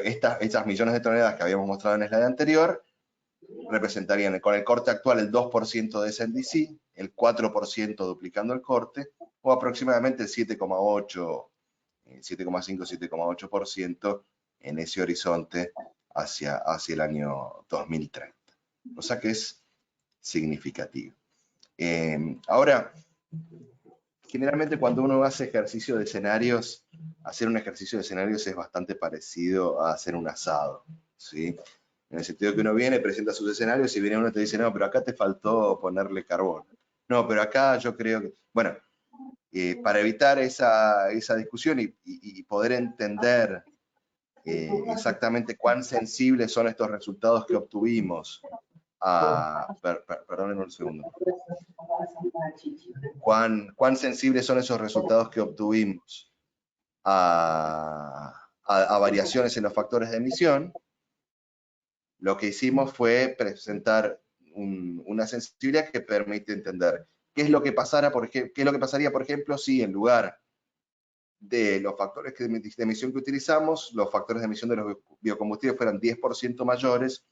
estas millones de toneladas que habíamos mostrado en el slide anterior representarían con el corte actual el 2% de ese NDC, el 4% duplicando el corte, o aproximadamente el 7,8, 7,5, 7,8% en ese horizonte hacia el año 2030. O sea que es significativo. Ahora, generalmente cuando uno hace ejercicio de escenarios, hacer un ejercicio de escenarios es bastante parecido a hacer un asado, ¿sí? En el sentido que uno viene, presenta sus escenarios y viene uno y te dice, no, pero acá te faltó ponerle carbón. No, pero acá yo creo que... Bueno, para evitar esa discusión y poder entender exactamente cuán sensibles son estos resultados que obtuvimos, perdónenme un segundo. Cuán sensibles son esos resultados que obtuvimos a variaciones en los factores de emisión, lo que hicimos fue presentar una sensibilidad que permite entender qué es lo que pasaría, por ejemplo, si en lugar de los factores de emisión que utilizamos, los factores de emisión de los biocombustibles fueran 10% mayores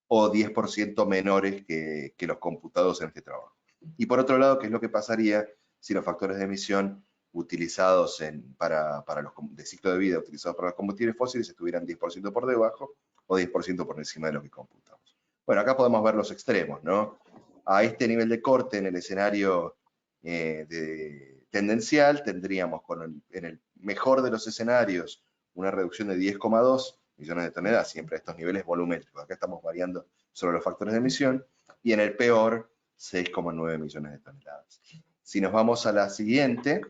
o 10% menores que los computados en este trabajo. Y por otro lado, ¿qué es lo que pasaría si los factores de emisión utilizados para los de ciclo de vida, utilizados para los combustibles fósiles, estuvieran 10% por debajo o 10% por encima de lo que computamos? Bueno, acá podemos ver los extremos, ¿no? A este nivel de corte en el escenario tendencial, tendríamos en el mejor de los escenarios una reducción de 10,2 millones de toneladas, siempre a estos niveles volumétricos. Acá estamos variando sobre los factores de emisión, y en el peor, 6,9 millones de toneladas. Si nos vamos a la siguiente.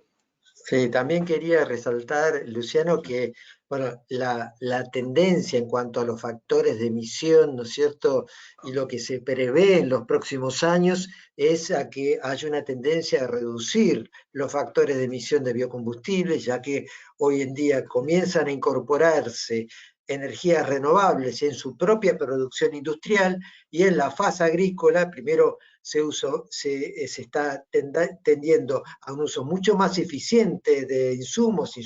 Sí, también quería resaltar, Luciano, que bueno, la tendencia en cuanto a los factores de emisión, ¿no es cierto? Y lo que se prevé en los próximos años es a que haya una tendencia a reducir los factores de emisión de biocombustibles, ya que hoy en día comienzan a incorporarse energías renovables en su propia producción industrial, y en la fase agrícola, primero se está tendiendo a un uso mucho más eficiente de insumos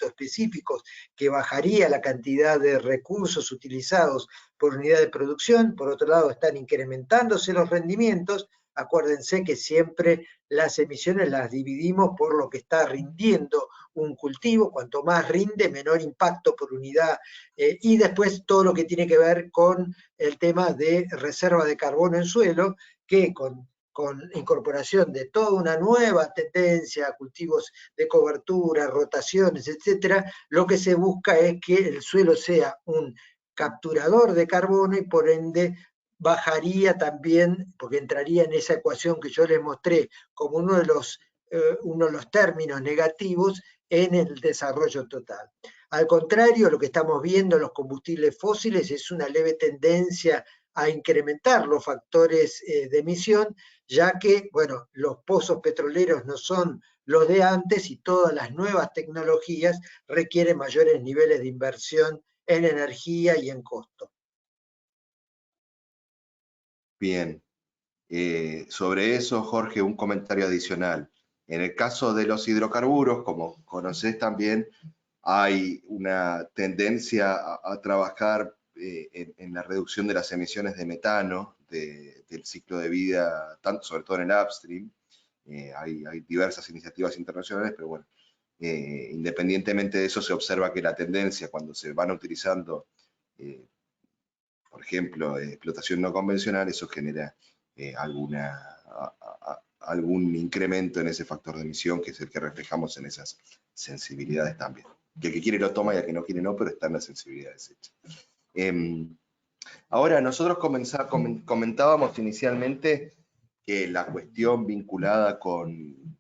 específicos, que bajaría la cantidad de recursos utilizados por unidad de producción. Por otro lado, están incrementándose los rendimientos. Acuérdense que siempre las emisiones las dividimos por lo que está rindiendo un cultivo. Cuanto más rinde, menor impacto por unidad. Y después todo lo que tiene que ver con el tema de reserva de carbono en suelo, que con incorporación de toda una nueva tendencia, cultivos de cobertura, rotaciones, etcétera, lo que se busca es que el suelo sea un capturador de carbono, y por ende bajaría también, porque entraría en esa ecuación que yo les mostré como uno de los términos negativos en el desarrollo total. Al contrario, lo que estamos viendo en los combustibles fósiles es una leve tendencia a incrementar los factores de emisión, ya que, bueno, los pozos petroleros no son los de antes, y todas las nuevas tecnologías requieren mayores niveles de inversión en energía y en costo. Bien. Sobre eso, Jorge, un comentario adicional. En el caso de los hidrocarburos, como conocés también, hay una tendencia a trabajar en la reducción de las emisiones de metano del ciclo de vida, sobre todo en el upstream. Hay diversas iniciativas internacionales, pero bueno, independientemente de eso, se observa que la tendencia, cuando se van utilizando, por ejemplo, explotación no convencional, eso genera algún incremento en ese factor de emisión, que es el que reflejamos en esas sensibilidades también. Que el que quiere lo toma y el que no quiere no, pero están las sensibilidades hechas. Ahora, nosotros comentábamos inicialmente que la cuestión vinculada con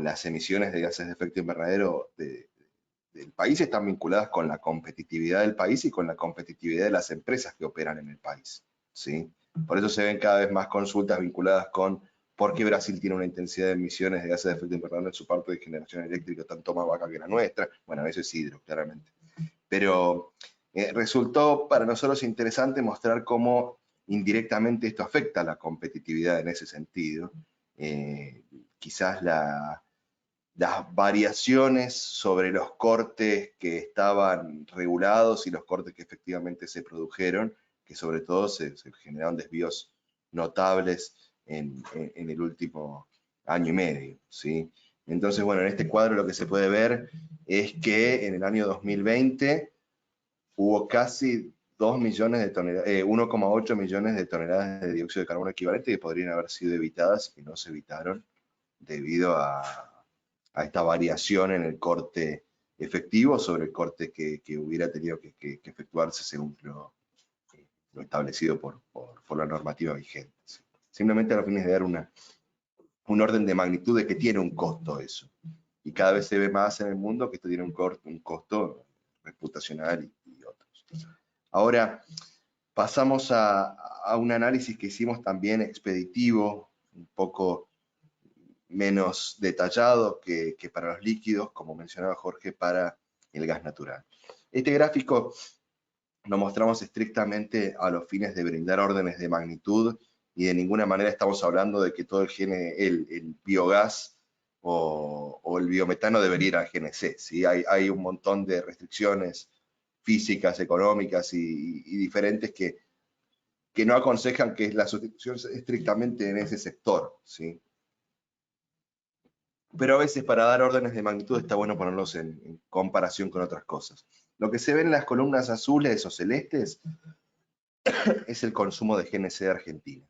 las emisiones de gases de efecto invernadero del país están vinculadas con la competitividad del país y con la competitividad de las empresas que operan en el país, ¿sí? Por eso se ven cada vez más consultas vinculadas con por qué Brasil tiene una intensidad de emisiones de gases de efecto invernadero en su parte de generación eléctrica tanto más baja que la nuestra. Bueno, eso es hidro, claramente. Pero resultó para nosotros interesante mostrar cómo indirectamente esto afecta a la competitividad en ese sentido. Quizás las variaciones sobre los cortes que estaban regulados y los cortes que efectivamente se produjeron, que sobre todo se generaron desvíos notables en el último año y medio, ¿sí? Entonces, bueno, en este cuadro lo que se puede ver es que en el año 2020 hubo casi 2 millones de toneladas, 1,8 millones de toneladas de dióxido de carbono equivalente que podrían haber sido evitadas y no se evitaron debido a esta variación en el corte efectivo sobre el corte que hubiera tenido que efectuarse según lo establecido por la normativa vigente. ¿Sí? Simplemente a los fines de dar un orden de magnitud de que tiene un costo eso. Y cada vez se ve más en el mundo que esto tiene un costo reputacional y otros. Ahora, pasamos a un análisis que hicimos también expeditivo, un poco menos detallado que para los líquidos, como mencionaba Jorge, para el gas natural. Este gráfico lo mostramos estrictamente a los fines de brindar órdenes de magnitud y de ninguna manera estamos hablando de que todo el biogás o el biometano debería ir al GNC. ¿Sí? Hay un montón de restricciones físicas, económicas y diferentes que no aconsejan que la sustitución estrictamente en ese sector. ¿Sí? Pero a veces para dar órdenes de magnitud está bueno ponerlos en comparación con otras cosas. Lo que se ve en las columnas azules o celestes es el consumo de GNC de Argentina.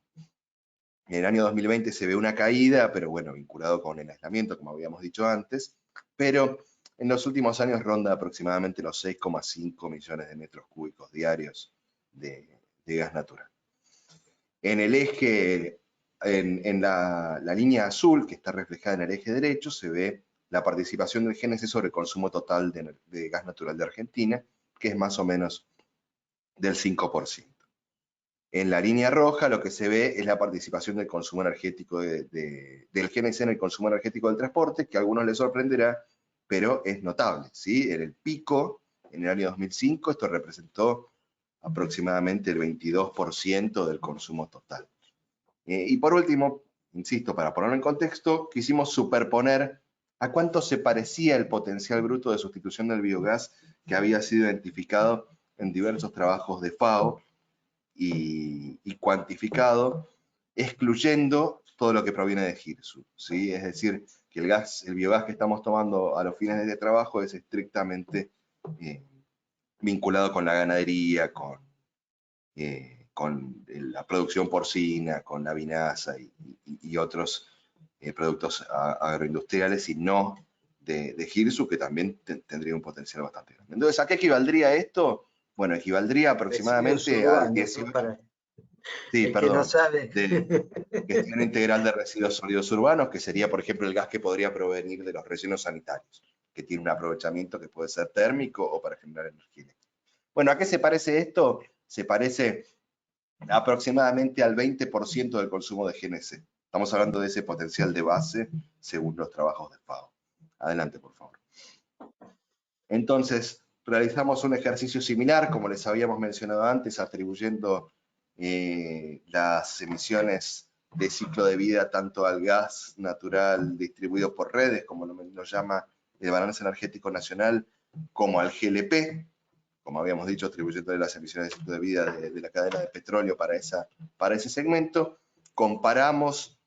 En el año 2020 se ve una caída, pero bueno, vinculado con el aislamiento, como habíamos dicho antes, pero en los últimos años ronda aproximadamente los 6,5 millones de metros cúbicos diarios de gas natural. En el eje, en la línea azul, que está reflejada en el eje derecho, se ve la participación del GNC sobre el consumo total de gas natural de Argentina, que es más o menos del 5%. En la línea roja lo que se ve es la participación del consumo energético del GNC en el consumo energético del transporte, que a algunos les sorprenderá, pero es notable, ¿sí? En el pico, en el año 2005, esto representó aproximadamente el 22% del consumo total. Y por último, insisto, para ponerlo en contexto, quisimos superponer a cuánto se parecía el potencial bruto de sustitución del biogás que había sido identificado en diversos trabajos de FAO y cuantificado, excluyendo todo lo que proviene de GIRSU, ¿sí? Es decir, que el biogás que estamos tomando a los fines de trabajo es estrictamente vinculado con la ganadería, con la producción porcina, con la vinaza y otros productos agroindustriales y no de GIRSU, que también tendría un potencial bastante grande. Entonces, ¿a qué equivaldría esto? Bueno, equivaldría aproximadamente al 18%. Sí, perdón. Que no sabe. De gestión integral de residuos sólidos urbanos, que sería, por ejemplo, el gas que podría provenir de los rellenos sanitarios, que tiene un aprovechamiento que puede ser térmico o para generar energía eléctrica. Bueno, ¿a qué se parece esto? Se parece aproximadamente al 20% del consumo de GNC. Estamos hablando de ese potencial de base según los trabajos de FAO. Adelante, por favor. Entonces, realizamos un ejercicio similar, como les habíamos mencionado antes, atribuyendo las emisiones de ciclo de vida tanto al gas natural distribuido por redes, como lo llama el Balance Energético Nacional, como al GLP, como habíamos dicho, atribuyéndole las emisiones de ciclo de vida de la cadena de petróleo para ese segmento. Comparamos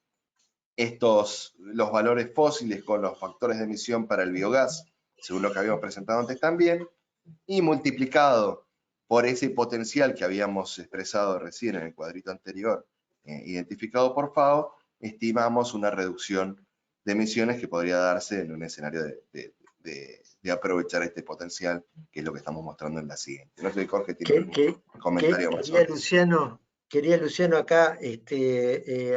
los valores fósiles con los factores de emisión para el biogás, según lo que habíamos presentado antes también, y multiplicado por ese potencial que habíamos expresado recién en el cuadrito anterior, identificado por FAO, estimamos una reducción de emisiones que podría darse en un escenario de aprovechar este potencial, que es lo que estamos mostrando en la siguiente. No sé, Jorge, ¿tiene algún comentario más sobre eso? Quería, Luciano, acá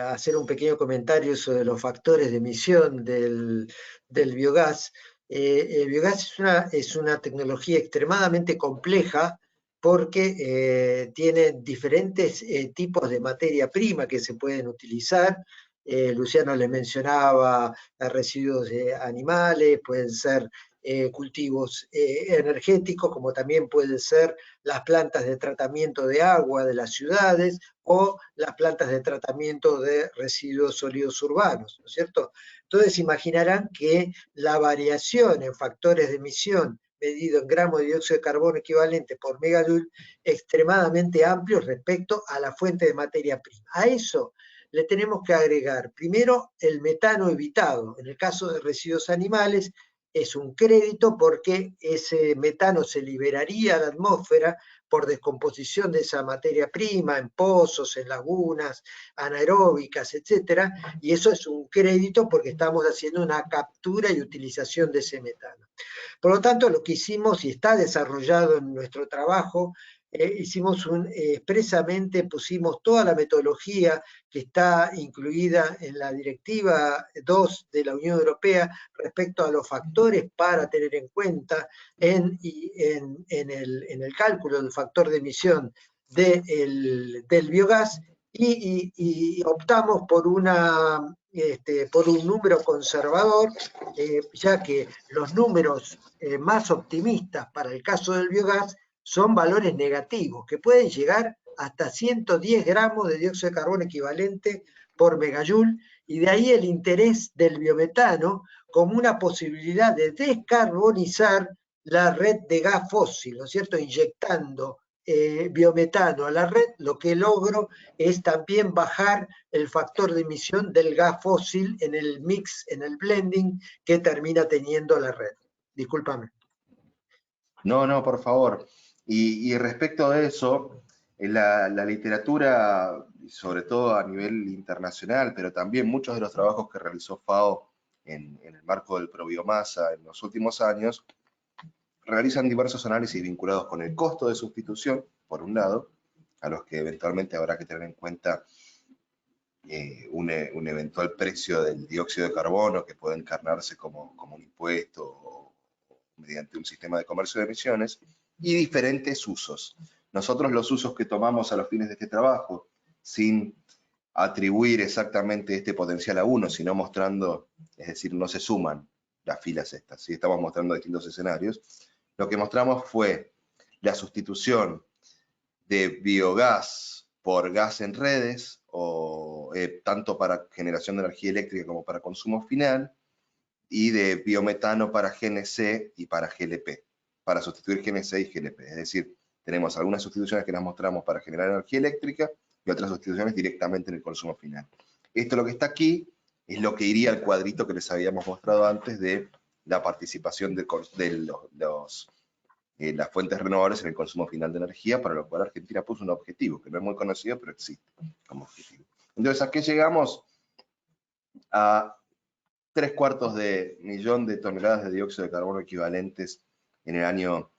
hacer un pequeño comentario sobre los factores de emisión del biogás. El biogás es una tecnología extremadamente compleja porque tiene diferentes tipos de materia prima que se pueden utilizar. Luciano le mencionaba residuos de animales, pueden ser cultivos energéticos, como también pueden ser las plantas de tratamiento de agua de las ciudades o las plantas de tratamiento de residuos sólidos urbanos, ¿no es cierto? Entonces imaginarán que la variación en factores de emisión medido en gramos de dióxido de carbono equivalente por megajoule extremadamente amplio respecto a la fuente de materia prima. A eso le tenemos que agregar primero el metano evitado. En el caso de residuos animales es un crédito porque ese metano se liberaría a la atmósfera por descomposición de esa materia prima en pozos, en lagunas anaeróbicas, etcétera, y eso es un crédito porque estamos haciendo una captura y utilización de ese metano. Por lo tanto, lo que hicimos y está desarrollado en nuestro trabajo, expresamente pusimos toda la metodología que está incluida en la Directiva 2 de la Unión Europea respecto a los factores para tener en cuenta en el cálculo del factor de emisión del biogás y optamos por un número conservador, ya que los números más optimistas para el caso del biogás son valores negativos, que pueden llegar hasta 110 gramos de dióxido de carbono equivalente por megajoule, y de ahí el interés del biometano como una posibilidad de descarbonizar la red de gas fósil, ¿no es cierto?, inyectando biometano a la red, lo que logro es también bajar el factor de emisión del gas fósil en el mix, en el blending que termina teniendo la red. Discúlpame. No, por favor. Y respecto a eso, la literatura, sobre todo a nivel internacional, pero también muchos de los trabajos que realizó FAO en el marco del Probiomasa en los últimos años, realizan diversos análisis vinculados con el costo de sustitución, por un lado, a los que eventualmente habrá que tener en cuenta un eventual precio del dióxido de carbono que puede encarnarse como un impuesto o mediante un sistema de comercio de emisiones, y diferentes usos. Nosotros los usos que tomamos a los fines de este trabajo, sin atribuir exactamente este potencial a uno, sino mostrando, es decir, no se suman las filas estas, ¿sí? Estamos mostrando distintos escenarios. Lo que mostramos fue la sustitución de biogás por gas en redes, o tanto para generación de energía eléctrica como para consumo final, y de biometano para GNC y para GLP, para sustituir GNC y GLP. Es decir, tenemos algunas sustituciones que las mostramos para generar energía eléctrica y otras sustituciones directamente en el consumo final. Esto lo que está aquí es lo que iría al cuadrito que les habíamos mostrado antes de la participación de las fuentes renovables en el consumo final de energía, para lo cual Argentina puso un objetivo, que no es muy conocido, pero existe como objetivo. Entonces, ¿a qué llegamos? A 3/4 millón de toneladas de dióxido de carbono equivalentes en el año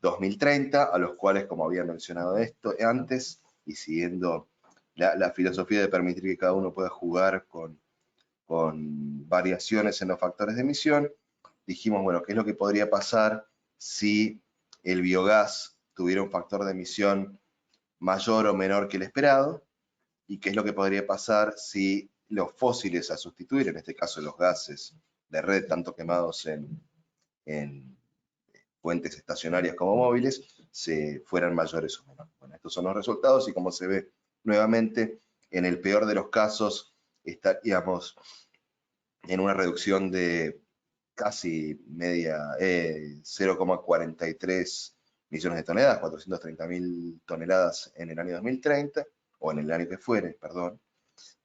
2030, a los cuales, como había mencionado esto antes, y siguiendo la filosofía de permitir que cada uno pueda jugar con variaciones en los factores de emisión, dijimos, bueno, ¿qué es lo que podría pasar si el biogás tuviera un factor de emisión mayor o menor que el esperado? ¿Y qué es lo que podría pasar si los fósiles a sustituir, en este caso los gases de red, tanto quemados en fuentes estacionarias como móviles, se fueran mayores o menores? Bueno, estos son los resultados, y como se ve nuevamente, en el peor de los casos estaríamos en una reducción de casi media 0,43 millones de toneladas, 430.000 toneladas en el año 2030, o en el año que fuere, perdón,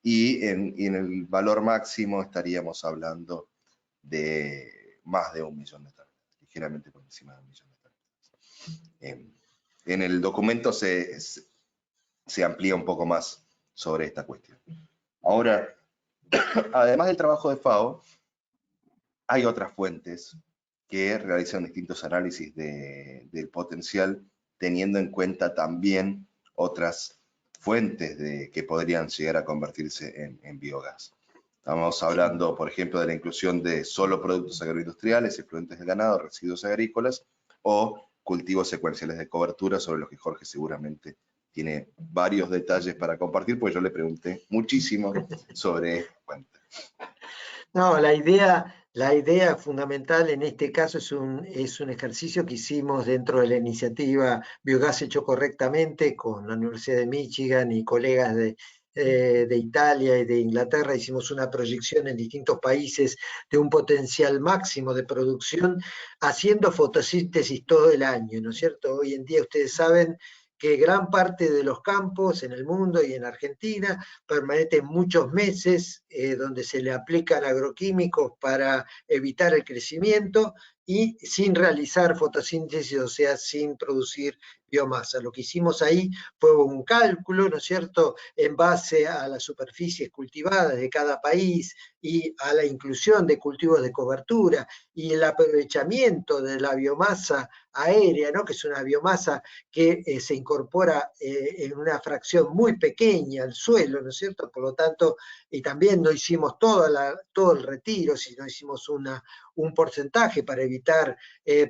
y en el valor máximo estaríamos hablando de más de 1 millón de toneladas, ligeramente por encima de 1 millón de toneladas. En el documento se amplía un poco más sobre esta cuestión. Ahora, además del trabajo de FAO, hay otras fuentes que realizan distintos análisis del potencial, teniendo en cuenta también otras fuentes que podrían llegar a convertirse en biogás. Estamos hablando, por ejemplo, de la inclusión de solo productos agroindustriales, excluyentes del ganado, residuos agrícolas, o cultivos secuenciales de cobertura, sobre los que Jorge seguramente tiene varios detalles para compartir, pues yo le pregunté muchísimo sobre esta fuente. No, la idea La idea fundamental en este caso es un ejercicio que hicimos dentro de la iniciativa Biogás Hecho Correctamente con la Universidad de Michigan y colegas de Italia y de Inglaterra. Hicimos una proyección en distintos países de un potencial máximo de producción haciendo fotosíntesis todo el año, ¿no es cierto? Hoy en día ustedes saben que gran parte de los campos en el mundo y en Argentina permanecen muchos meses donde se le aplican agroquímicos para evitar el crecimiento y sin realizar fotosíntesis, o sea, sin producir biomasa. Lo que hicimos ahí fue un cálculo, ¿no es cierto?, en base a las superficies cultivadas de cada país y a la inclusión de cultivos de cobertura y el aprovechamiento de la biomasa aérea, ¿no?, que es una biomasa que se incorpora en una fracción muy pequeña al suelo, ¿no es cierto? Por lo tanto, y también no hicimos todo el retiro, sino hicimos un porcentaje para evitar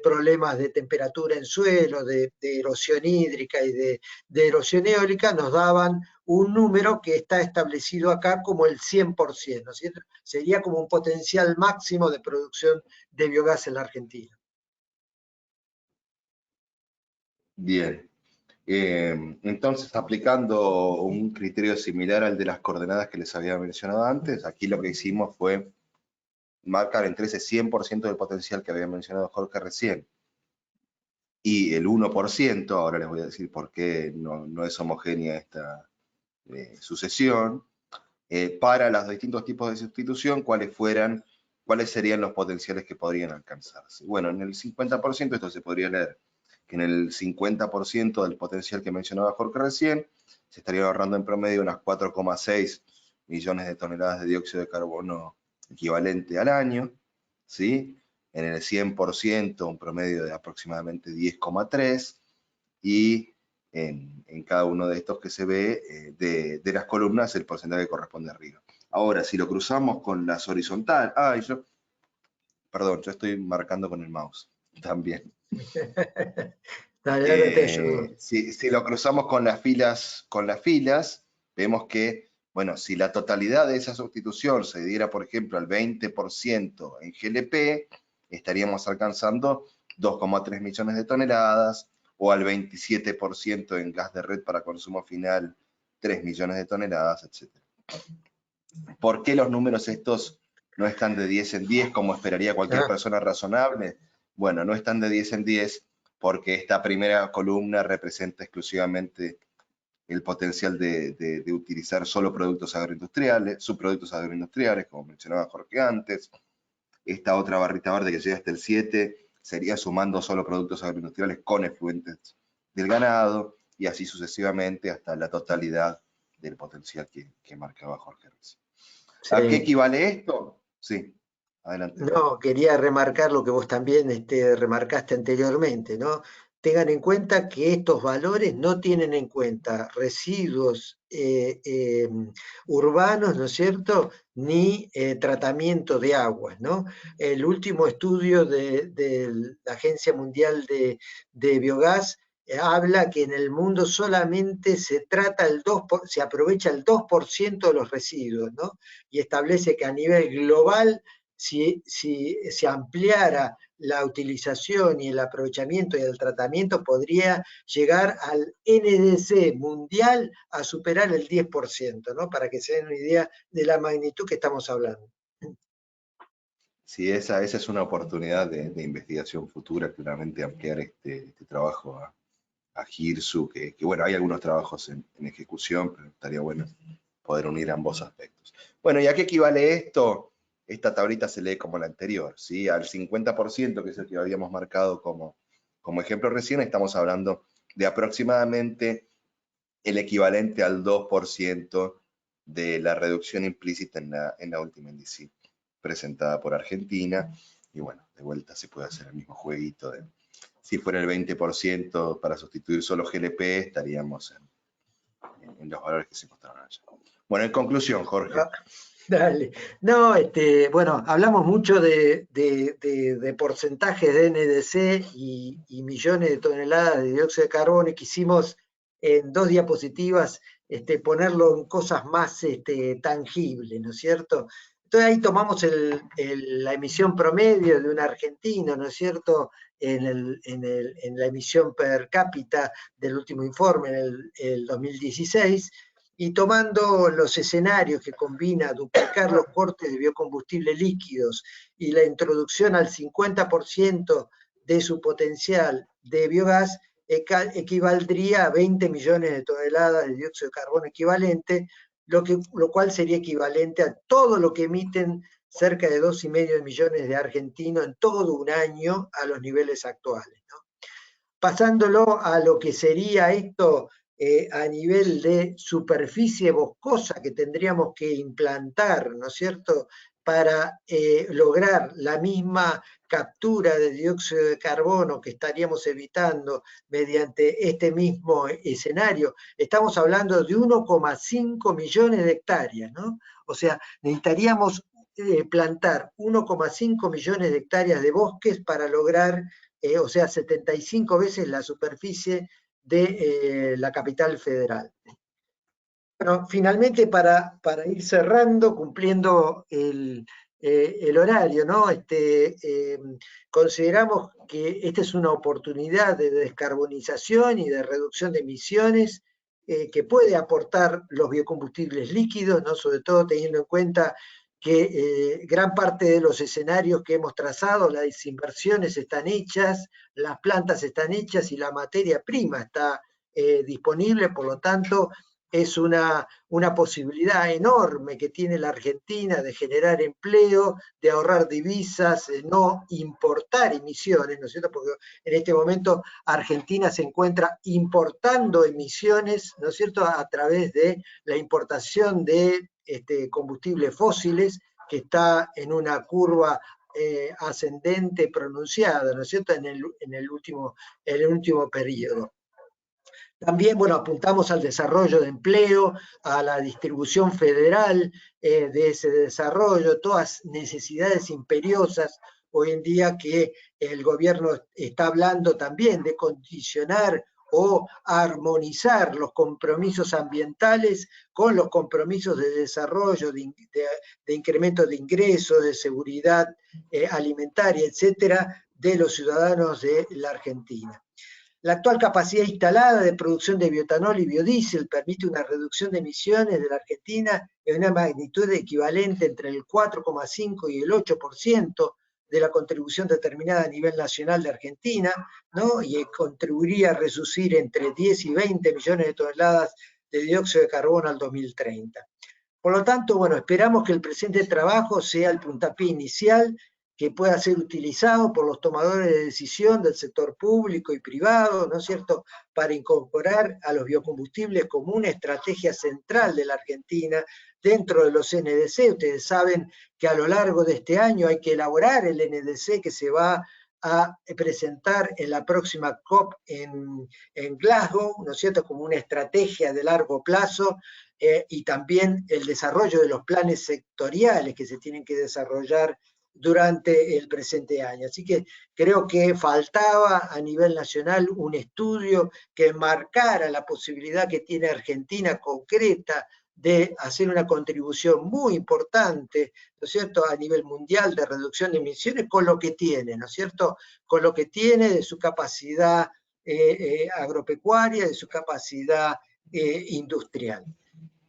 problemas de temperatura en suelo, de erosión hídrica y de erosión eólica, nos daban un número que está establecido acá como el 100%, ¿no es cierto? Sería como un potencial máximo de producción de biogás en la Argentina. Bien. Entonces, aplicando un criterio similar al de las coordenadas que les había mencionado antes, aquí lo que hicimos fue marcar entre ese 100% del potencial que había mencionado Jorge recién y el 1%, ahora les voy a decir por qué no es homogénea esta sucesión, para los distintos tipos de sustitución, cuáles serían los potenciales que podrían alcanzarse. Bueno, en el 50% esto se podría leer que en el 50% del potencial que mencionaba Jorge recién, se estaría ahorrando en promedio unas 4,6 millones de toneladas de dióxido de carbono equivalente al año, ¿sí? En el 100% un promedio de aproximadamente 10,3 y en cada uno de estos que se ve de las columnas el porcentaje que corresponde arriba. Ahora, si lo cruzamos con las horizontales, perdón, yo estoy marcando con el mouse también. Dale, ahora te ayudo. Si lo cruzamos con las filas, vemos que, bueno, si la totalidad de esa sustitución se diera, por ejemplo, al 20% en GLP, estaríamos alcanzando 2,3 millones de toneladas, o al 27% en gas de red para consumo final, 3 millones de toneladas, etc. ¿Por qué los números estos no están de 10 en 10 como esperaría cualquier persona razonable? Bueno, no están de 10 en 10 porque esta primera columna representa exclusivamente el potencial de utilizar solo productos agroindustriales, subproductos agroindustriales, como mencionaba Jorge antes. Esta otra barrita verde que llega hasta el 7 sería sumando solo productos agroindustriales con efluentes del ganado, y así sucesivamente hasta la totalidad del potencial que marcaba Jorge. Sí. ¿A qué equivale esto? Sí, adelante. No, quería remarcar lo que vos también remarcaste anteriormente, ¿no? Tengan en cuenta que estos valores no tienen en cuenta residuos urbanos, ¿no es cierto?, ni tratamiento de aguas, ¿no? El último estudio de la Agencia Mundial de Biogás habla que en el mundo solamente se aprovecha el 2% de los residuos, ¿no? Y establece que a nivel global, si se ampliara la utilización y el aprovechamiento y el tratamiento, podría llegar al NDC mundial a superar el 10%, ¿no? Para que se den una idea de la magnitud que estamos hablando. Sí, esa es una oportunidad de investigación futura, claramente ampliar este trabajo a GIRSU, que bueno, hay algunos trabajos en ejecución, pero estaría bueno poder unir ambos aspectos. Bueno, ¿y a qué equivale esto? Esta tablita se lee como la anterior, ¿sí? Al 50%, que es el que habíamos marcado como ejemplo recién, estamos hablando de aproximadamente el equivalente al 2% de la reducción implícita en la última índice presentada por Argentina. Y bueno, de vuelta se puede hacer el mismo jueguito de, si fuera el 20% para sustituir solo GLP, estaríamos en los valores que se mostraron allá. Bueno, en conclusión, Jorge. Dale. No, bueno, hablamos mucho de porcentajes de NDC y millones de toneladas de dióxido de carbono, y quisimos en 2 diapositivas ponerlo en cosas más tangibles, ¿no es cierto? Entonces ahí tomamos la emisión promedio de un argentino, ¿no es cierto?, en la emisión per cápita del último informe, en el 2016, y tomando los escenarios que combina duplicar los cortes de biocombustibles líquidos y la introducción al 50% de su potencial de biogás, equivaldría a 20 millones de toneladas de dióxido de carbono equivalente, lo cual sería equivalente a todo lo que emiten cerca de 2,5 millones de argentinos en todo un año a los niveles actuales, ¿no? Pasándolo a lo que sería esto a nivel de superficie boscosa que tendríamos que implantar, ¿no es cierto?, para lograr la misma captura de dióxido de carbono que estaríamos evitando mediante este mismo escenario. Estamos hablando de 1,5 millones de hectáreas, ¿no? O sea, necesitaríamos plantar 1,5 millones de hectáreas de bosques para lograr, o sea, 75 veces la superficie de la capital federal. Bueno, finalmente para ir cerrando, cumpliendo el horario, ¿no? Consideramos que esta es una oportunidad de descarbonización y de reducción de emisiones que puede aportar los biocombustibles líquidos, ¿no? Sobre todo teniendo en cuenta que gran parte de los escenarios que hemos trazado, las inversiones están hechas, las plantas están hechas y la materia prima está disponible, por lo tanto, es una posibilidad enorme que tiene la Argentina de generar empleo, de ahorrar divisas, de no importar emisiones, ¿no es cierto? Porque en este momento Argentina se encuentra importando emisiones, ¿no es cierto?, a través de la importación de combustibles fósiles, que está en una curva ascendente pronunciada, ¿no es cierto?, en el último periodo. También, bueno, apuntamos al desarrollo de empleo, a la distribución federal de ese desarrollo, todas necesidades imperiosas hoy en día que el gobierno está hablando también de condicionar o armonizar los compromisos ambientales con los compromisos de desarrollo, de incremento de ingresos, de seguridad alimentaria, etcétera, de los ciudadanos de la Argentina. La actual capacidad instalada de producción de bioetanol y biodiesel permite una reducción de emisiones de la Argentina en una magnitud equivalente entre el 4,5 y el 8% de la contribución determinada a nivel nacional de Argentina, ¿no? Y contribuiría a reducir entre 10 y 20 millones de toneladas de dióxido de carbono al 2030. Por lo tanto, bueno, esperamos que el presente trabajo sea el puntapié inicial que pueda ser utilizado por los tomadores de decisión del sector público y privado, ¿no es cierto?, para incorporar a los biocombustibles como una estrategia central de la Argentina dentro de los NDC. Ustedes saben que a lo largo de este año hay que elaborar el NDC que se va a presentar en la próxima COP en Glasgow, ¿no es cierto?, como una estrategia de largo plazo, y también el desarrollo de los planes sectoriales que se tienen que desarrollar durante el presente año. Así que creo que faltaba a nivel nacional un estudio que marcara la posibilidad que tiene Argentina concreta de hacer una contribución muy importante, ¿no es cierto?, a nivel mundial de reducción de emisiones con lo que tiene, ¿no es cierto?, con lo que tiene de su capacidad agropecuaria, de su capacidad industrial.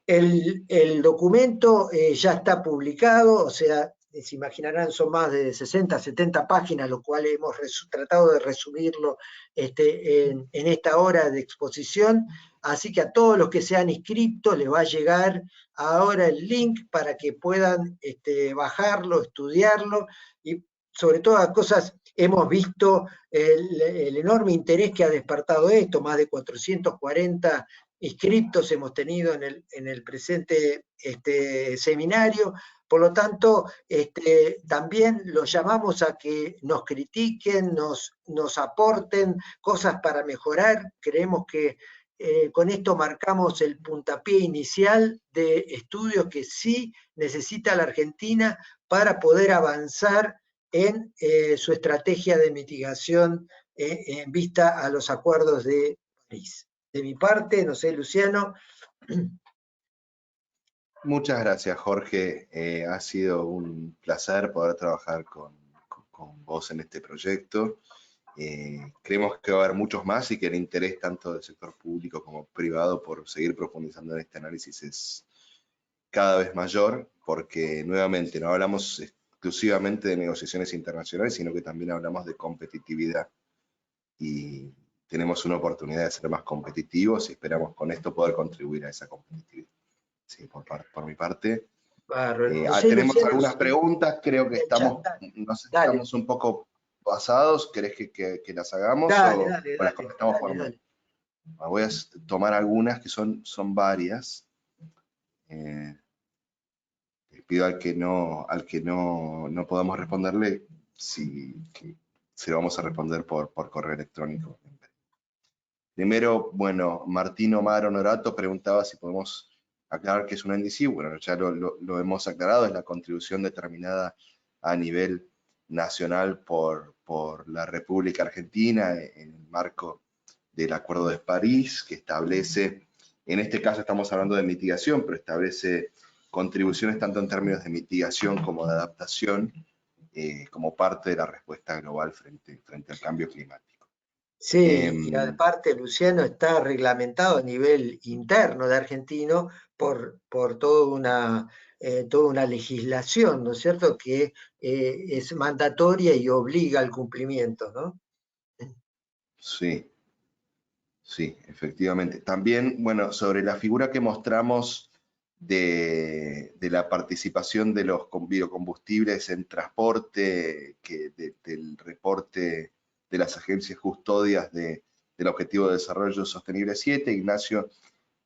El documento ya está publicado, o sea, se imaginarán, son más de 60, 70 páginas, lo cual hemos tratado de resumirlo en esta hora de exposición, así que a todos los que se han inscrito les va a llegar ahora el link para que puedan bajarlo, estudiarlo, y sobre todas las cosas hemos visto el enorme interés que ha despertado esto, más de 440 inscriptos hemos tenido en el presente seminario. Por lo tanto, también los llamamos a que nos critiquen, nos aporten cosas para mejorar. Creemos que con esto marcamos el puntapié inicial de estudios que sí necesita la Argentina para poder avanzar en su estrategia de mitigación en vista a los acuerdos de París. De mi parte, no sé, Luciano. Muchas gracias, Jorge. Ha sido un placer poder trabajar con vos en este proyecto. Creemos que va a haber muchos más y que el interés tanto del sector público como privado por seguir profundizando en este análisis es cada vez mayor, porque nuevamente no hablamos exclusivamente de negociaciones internacionales, sino que también hablamos de competitividad. Y tenemos una oportunidad de ser más competitivos y esperamos con esto poder contribuir a esa competitividad. Sí, por mi parte. Bárbaro. José Tenemos Luciano, algunas preguntas, creo que en el chat, dale, estamos un poco pasados. ¿Querés que las hagamos dale, o las contestamos por mail? dale. Voy a tomar algunas que son varias. Les pido al que no podamos responderle, que se lo vamos a responder por correo electrónico. Primero, bueno, Martín Omar Honorato preguntaba si podemos aclarar qué es una NDC. Bueno, ya lo hemos aclarado, es la contribución determinada a nivel nacional por la República Argentina en el marco del Acuerdo de París, que establece, en este caso estamos hablando de mitigación, pero establece contribuciones tanto en términos de mitigación como de adaptación, como parte de la respuesta global frente al cambio climático. Sí, y aparte, Luciano, está reglamentado a nivel interno de argentino por toda una legislación, ¿no es cierto?, que es mandatoria y obliga al cumplimiento, ¿no? Sí, sí, efectivamente. También, bueno, sobre la figura que mostramos de la participación de los biocombustibles en transporte, del reporte de las agencias custodias del Objetivo de Desarrollo Sostenible 7, Ignacio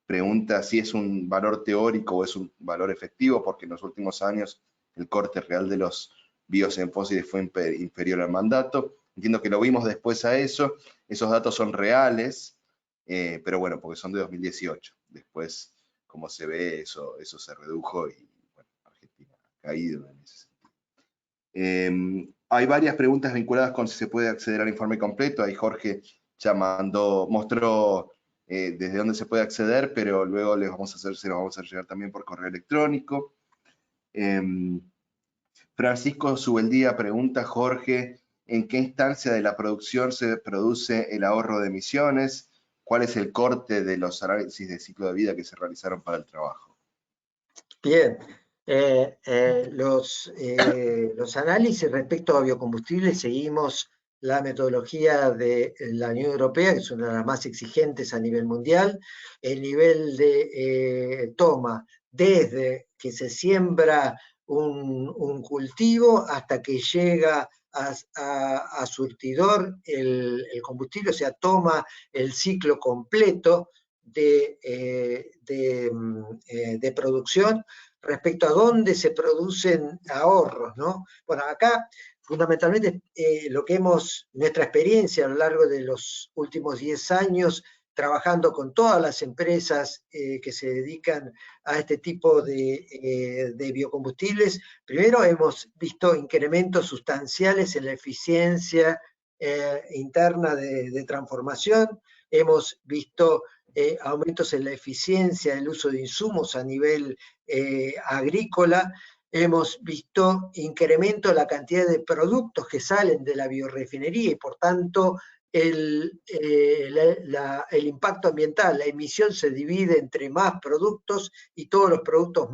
pregunta si es un valor teórico o es un valor efectivo, porque en los últimos años el corte real de los bios en fósiles fue inferior al mandato. Entiendo que lo vimos después a eso. Esos datos son reales, pero bueno, porque son de 2018. Después, como se ve, eso se redujo y bueno, Argentina ha caído en ese sentido. Hay varias preguntas vinculadas con si se puede acceder al informe completo. Ahí Jorge ya mostró desde dónde se puede acceder, pero luego se lo vamos a hacer llegar también por correo electrónico. Francisco Subeldía pregunta, Jorge, ¿en qué instancia de la producción se produce el ahorro de emisiones? ¿Cuál es el corte de los análisis de ciclo de vida que se realizaron para el trabajo? Bien, los análisis respecto a biocombustibles seguimos la metodología de la Unión Europea, que es una de las más exigentes a nivel mundial. El nivel de toma desde que se siembra un cultivo hasta que llega a surtidor el combustible, o sea, toma el ciclo completo de producción respecto a dónde se producen ahorros, ¿no? Bueno, acá fundamentalmente nuestra experiencia a lo largo de los últimos 10 años, trabajando con todas las empresas que se dedican a este tipo de biocombustibles, primero hemos visto incrementos sustanciales en la eficiencia interna de transformación, hemos visto aumentos en la eficiencia del uso de insumos a nivel agrícola, hemos visto incremento en la cantidad de productos que salen de la biorefinería y por tanto el impacto ambiental, la emisión se divide entre más productos y todos los productos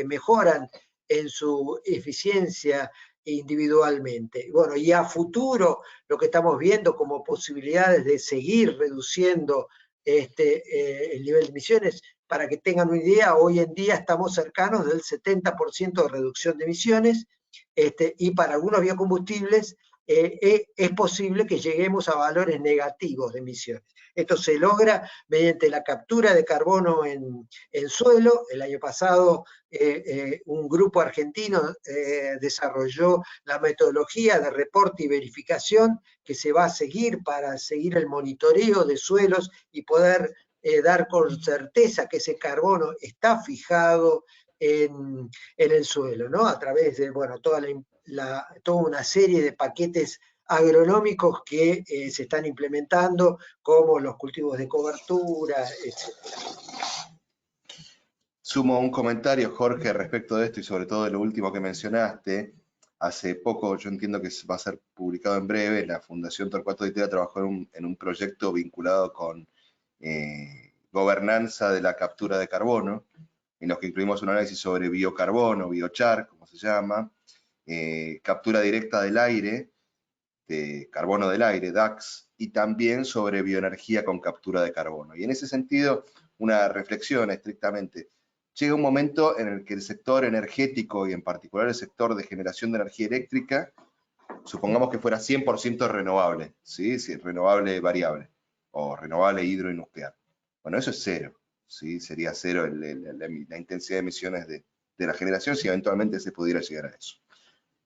mejoran en su eficiencia individualmente. Bueno, y a futuro lo que estamos viendo como posibilidades de seguir reduciendo el nivel de emisiones, para que tengan una idea, hoy en día estamos cercanos del 70% de reducción de emisiones y para algunos biocombustibles es posible que lleguemos a valores negativos de emisiones. Esto se logra mediante la captura de carbono en suelo. El año pasado un grupo argentino desarrolló la metodología de reporte y verificación que se va a seguir para seguir el monitoreo de suelos y poder dar con certeza que ese carbono está fijado en el suelo, ¿no? A través de, bueno, toda una serie de paquetes agronómicos que se están implementando, como los cultivos de cobertura, etc. Sumo un comentario, Jorge, respecto de esto y sobre todo de lo último que mencionaste. Hace poco, yo entiendo que va a ser publicado en breve, la Fundación Torcuato Di Tella trabajó en un proyecto vinculado con gobernanza de la captura de carbono, en los que incluimos un análisis sobre biocarbono, biochar, como se llama, captura directa del aire, de carbono del aire, DAX, y también sobre bioenergía con captura de carbono. Y en ese sentido, una reflexión estrictamente. Llega un momento en el que el sector energético y en particular el sector de generación de energía eléctrica, supongamos que fuera 100% renovable, ¿sí? Sí, renovable variable o renovable hidronuclear. Bueno, eso es cero, ¿sí? Sería cero la intensidad de emisiones de la generación si eventualmente se pudiera llegar a eso.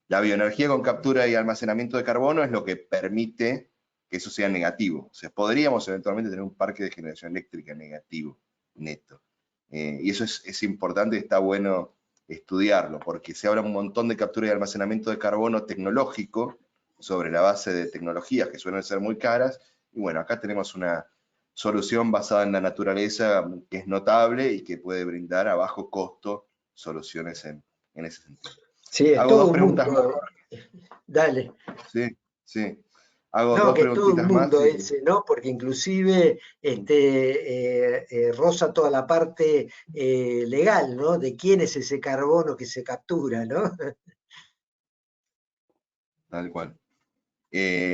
La bioenergía con captura y almacenamiento de carbono es lo que permite que eso sea negativo. O sea, podríamos eventualmente tener un parque de generación eléctrica negativo, neto. Y eso es importante y está bueno estudiarlo, porque se habla un montón de captura y almacenamiento de carbono tecnológico sobre la base de tecnologías que suelen ser muy caras. Y bueno, acá tenemos una solución basada en la naturaleza que es notable y que puede brindar a bajo costo soluciones en ese sentido. Sí, es Hago todo dos un preguntas más. mundo. Dale. Sí, sí. Hago No, dos que es todo un preguntitas más mundo y ese, ¿no? Porque inclusive roza toda la parte legal, ¿no? De quién es ese carbono que se captura, ¿no? tal cual.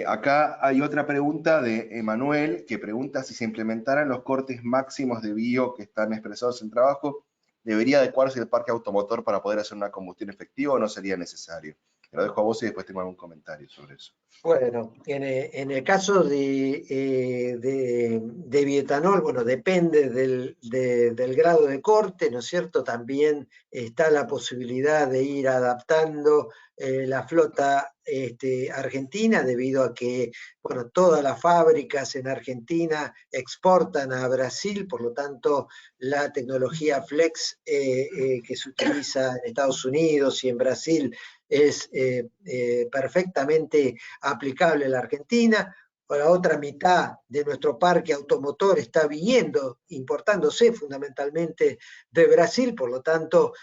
Acá hay otra pregunta de Emanuel que pregunta si se implementaran los cortes máximos de bio que están expresados en trabajo, ¿debería adecuarse el parque automotor para poder hacer una combustión efectiva o no sería necesario? Te lo dejo a vos y después tengo algún comentario sobre eso. Bueno, en el caso de bioetanol, bueno, depende del grado de corte, ¿no es cierto? También está la posibilidad de ir adaptando la flota argentina, debido a que, bueno, todas las fábricas en Argentina exportan a Brasil, por lo tanto, la tecnología Flex que se utiliza en Estados Unidos y en Brasil es perfectamente aplicable en la Argentina. La otra mitad de nuestro parque automotor está viniendo, importándose fundamentalmente de Brasil, por lo tanto,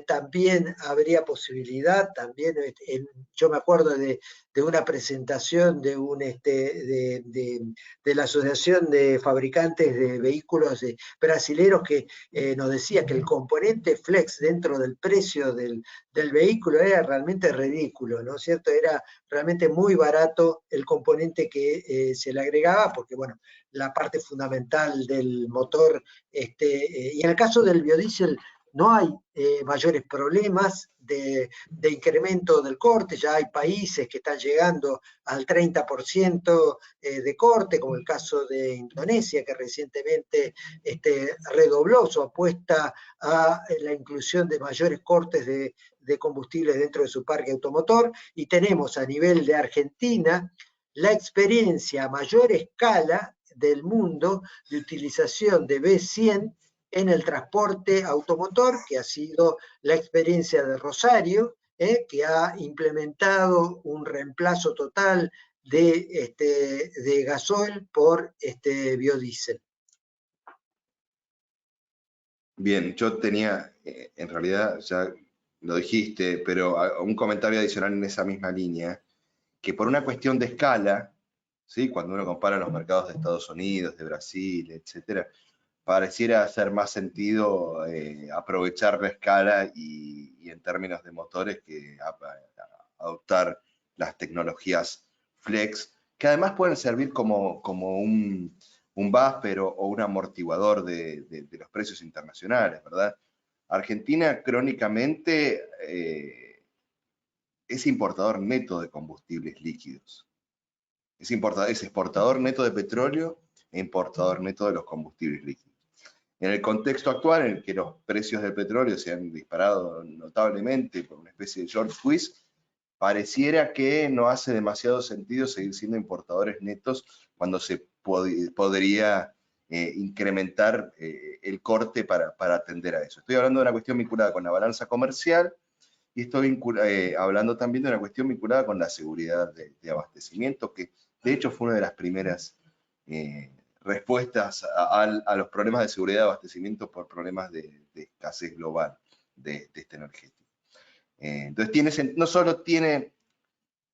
también habría posibilidad, también yo me acuerdo de una presentación de la Asociación de Fabricantes de Vehículos brasileros que nos decía que el componente flex dentro del precio del vehículo era realmente ridículo, ¿no es cierto? Era realmente muy barato el componente que se le agregaba, porque, bueno, la parte fundamental del motor, y en el caso del biodiesel no hay mayores problemas de incremento del corte, ya hay países que están llegando al 30% de corte, como el caso de Indonesia, que recientemente redobló su apuesta a la inclusión de mayores cortes de combustibles dentro de su parque automotor, y tenemos a nivel de Argentina la experiencia a mayor escala del mundo de utilización de B100 en el transporte automotor, que ha sido la experiencia de Rosario, que ha implementado un reemplazo total de gasoil por biodiesel. Bien, yo tenía, en realidad ya lo dijiste, pero un comentario adicional en esa misma línea, que por una cuestión de escala, ¿sí? Cuando uno compara los mercados de Estados Unidos, de Brasil, etcétera, pareciera hacer más sentido aprovechar la escala y en términos de motores que adoptar las tecnologías flex, que además pueden servir como un buffer o un amortiguador de los precios internacionales, ¿verdad? Argentina crónicamente es importador neto de combustibles líquidos. Es exportador neto de petróleo e importador neto de los combustibles líquidos. En el contexto actual, en el que los precios del petróleo se han disparado notablemente por una especie de short squeeze, pareciera que no hace demasiado sentido seguir siendo importadores netos cuando se podría incrementar el corte para atender a eso. Estoy hablando de una cuestión vinculada con la balanza comercial y estoy hablando también de una cuestión vinculada con la seguridad de abastecimiento, que de hecho fue una de las primeras respuestas a los problemas de seguridad de abastecimiento por problemas de escasez global de este energético. Entonces no solo tiene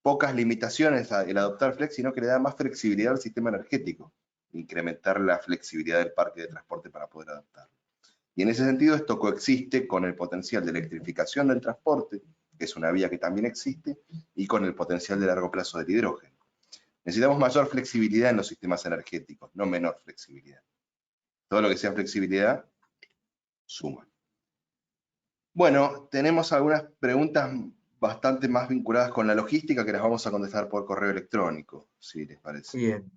pocas limitaciones el adoptar Flex, sino que le da más flexibilidad al sistema energético, incrementar la flexibilidad del parque de transporte para poder adaptarlo. Y en ese sentido esto coexiste con el potencial de electrificación del transporte, que es una vía que también existe, y con el potencial de largo plazo del hidrógeno. Necesitamos mayor flexibilidad en los sistemas energéticos, no menor flexibilidad. Todo lo que sea flexibilidad suma. Bueno, tenemos algunas preguntas bastante más vinculadas con la logística que las vamos a contestar por correo electrónico, si les parece. Bien.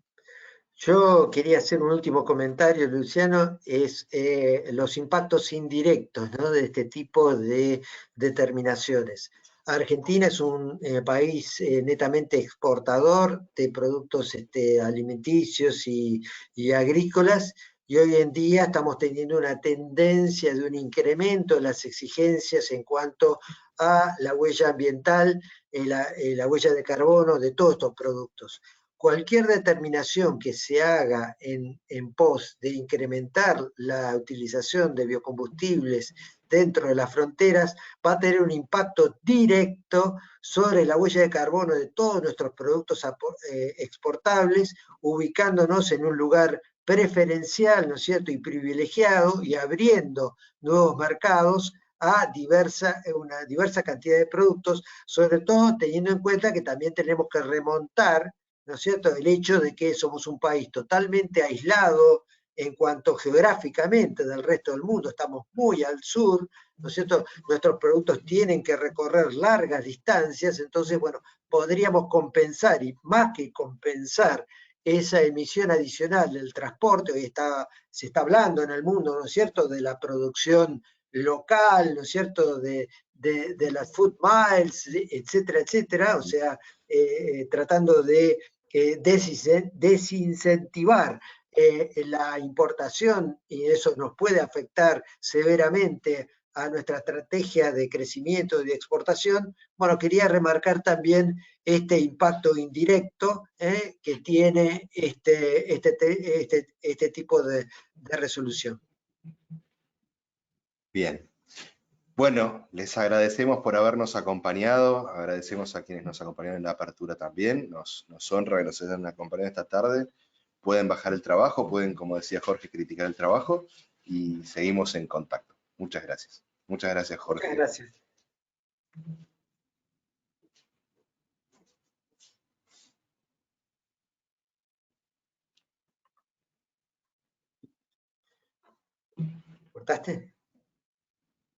Yo quería hacer un último comentario, Luciano, es los impactos indirectos, ¿no?, de este tipo de determinaciones. Argentina es un país netamente exportador de productos alimenticios y agrícolas, y hoy en día estamos teniendo una tendencia de un incremento en las exigencias en cuanto a la huella ambiental, la huella de carbono de todos estos productos. Cualquier determinación que se haga en pos de incrementar la utilización de biocombustibles dentro de las fronteras va a tener un impacto directo sobre la huella de carbono de todos nuestros productos exportables, ubicándonos en un lugar preferencial, ¿no es cierto?, y privilegiado, y abriendo nuevos mercados a una diversa cantidad de productos, sobre todo teniendo en cuenta que también tenemos que remontar, ¿no es cierto?, el hecho de que somos un país totalmente aislado en cuanto geográficamente del resto del mundo, estamos muy al sur, ¿no es cierto?, nuestros productos tienen que recorrer largas distancias, entonces, bueno, podríamos compensar, y más que compensar esa emisión adicional del transporte, hoy se está hablando en el mundo, ¿no es cierto?, de la producción local, ¿no es cierto?, de las food miles, etcétera, etcétera, o sea, tratando de desincentivar la importación, y eso nos puede afectar severamente a nuestra estrategia de crecimiento y de exportación. Bueno, quería remarcar también este impacto indirecto que tiene este tipo de resolución. Bien. Bueno, les agradecemos por habernos acompañado, agradecemos a quienes nos acompañaron en la apertura también, nos honra que nos hayan acompañado esta tarde. Pueden bajar el trabajo, pueden, como decía Jorge, criticar el trabajo y seguimos en contacto. Muchas gracias. Muchas gracias, Jorge. Muchas gracias. ¿Cortaste?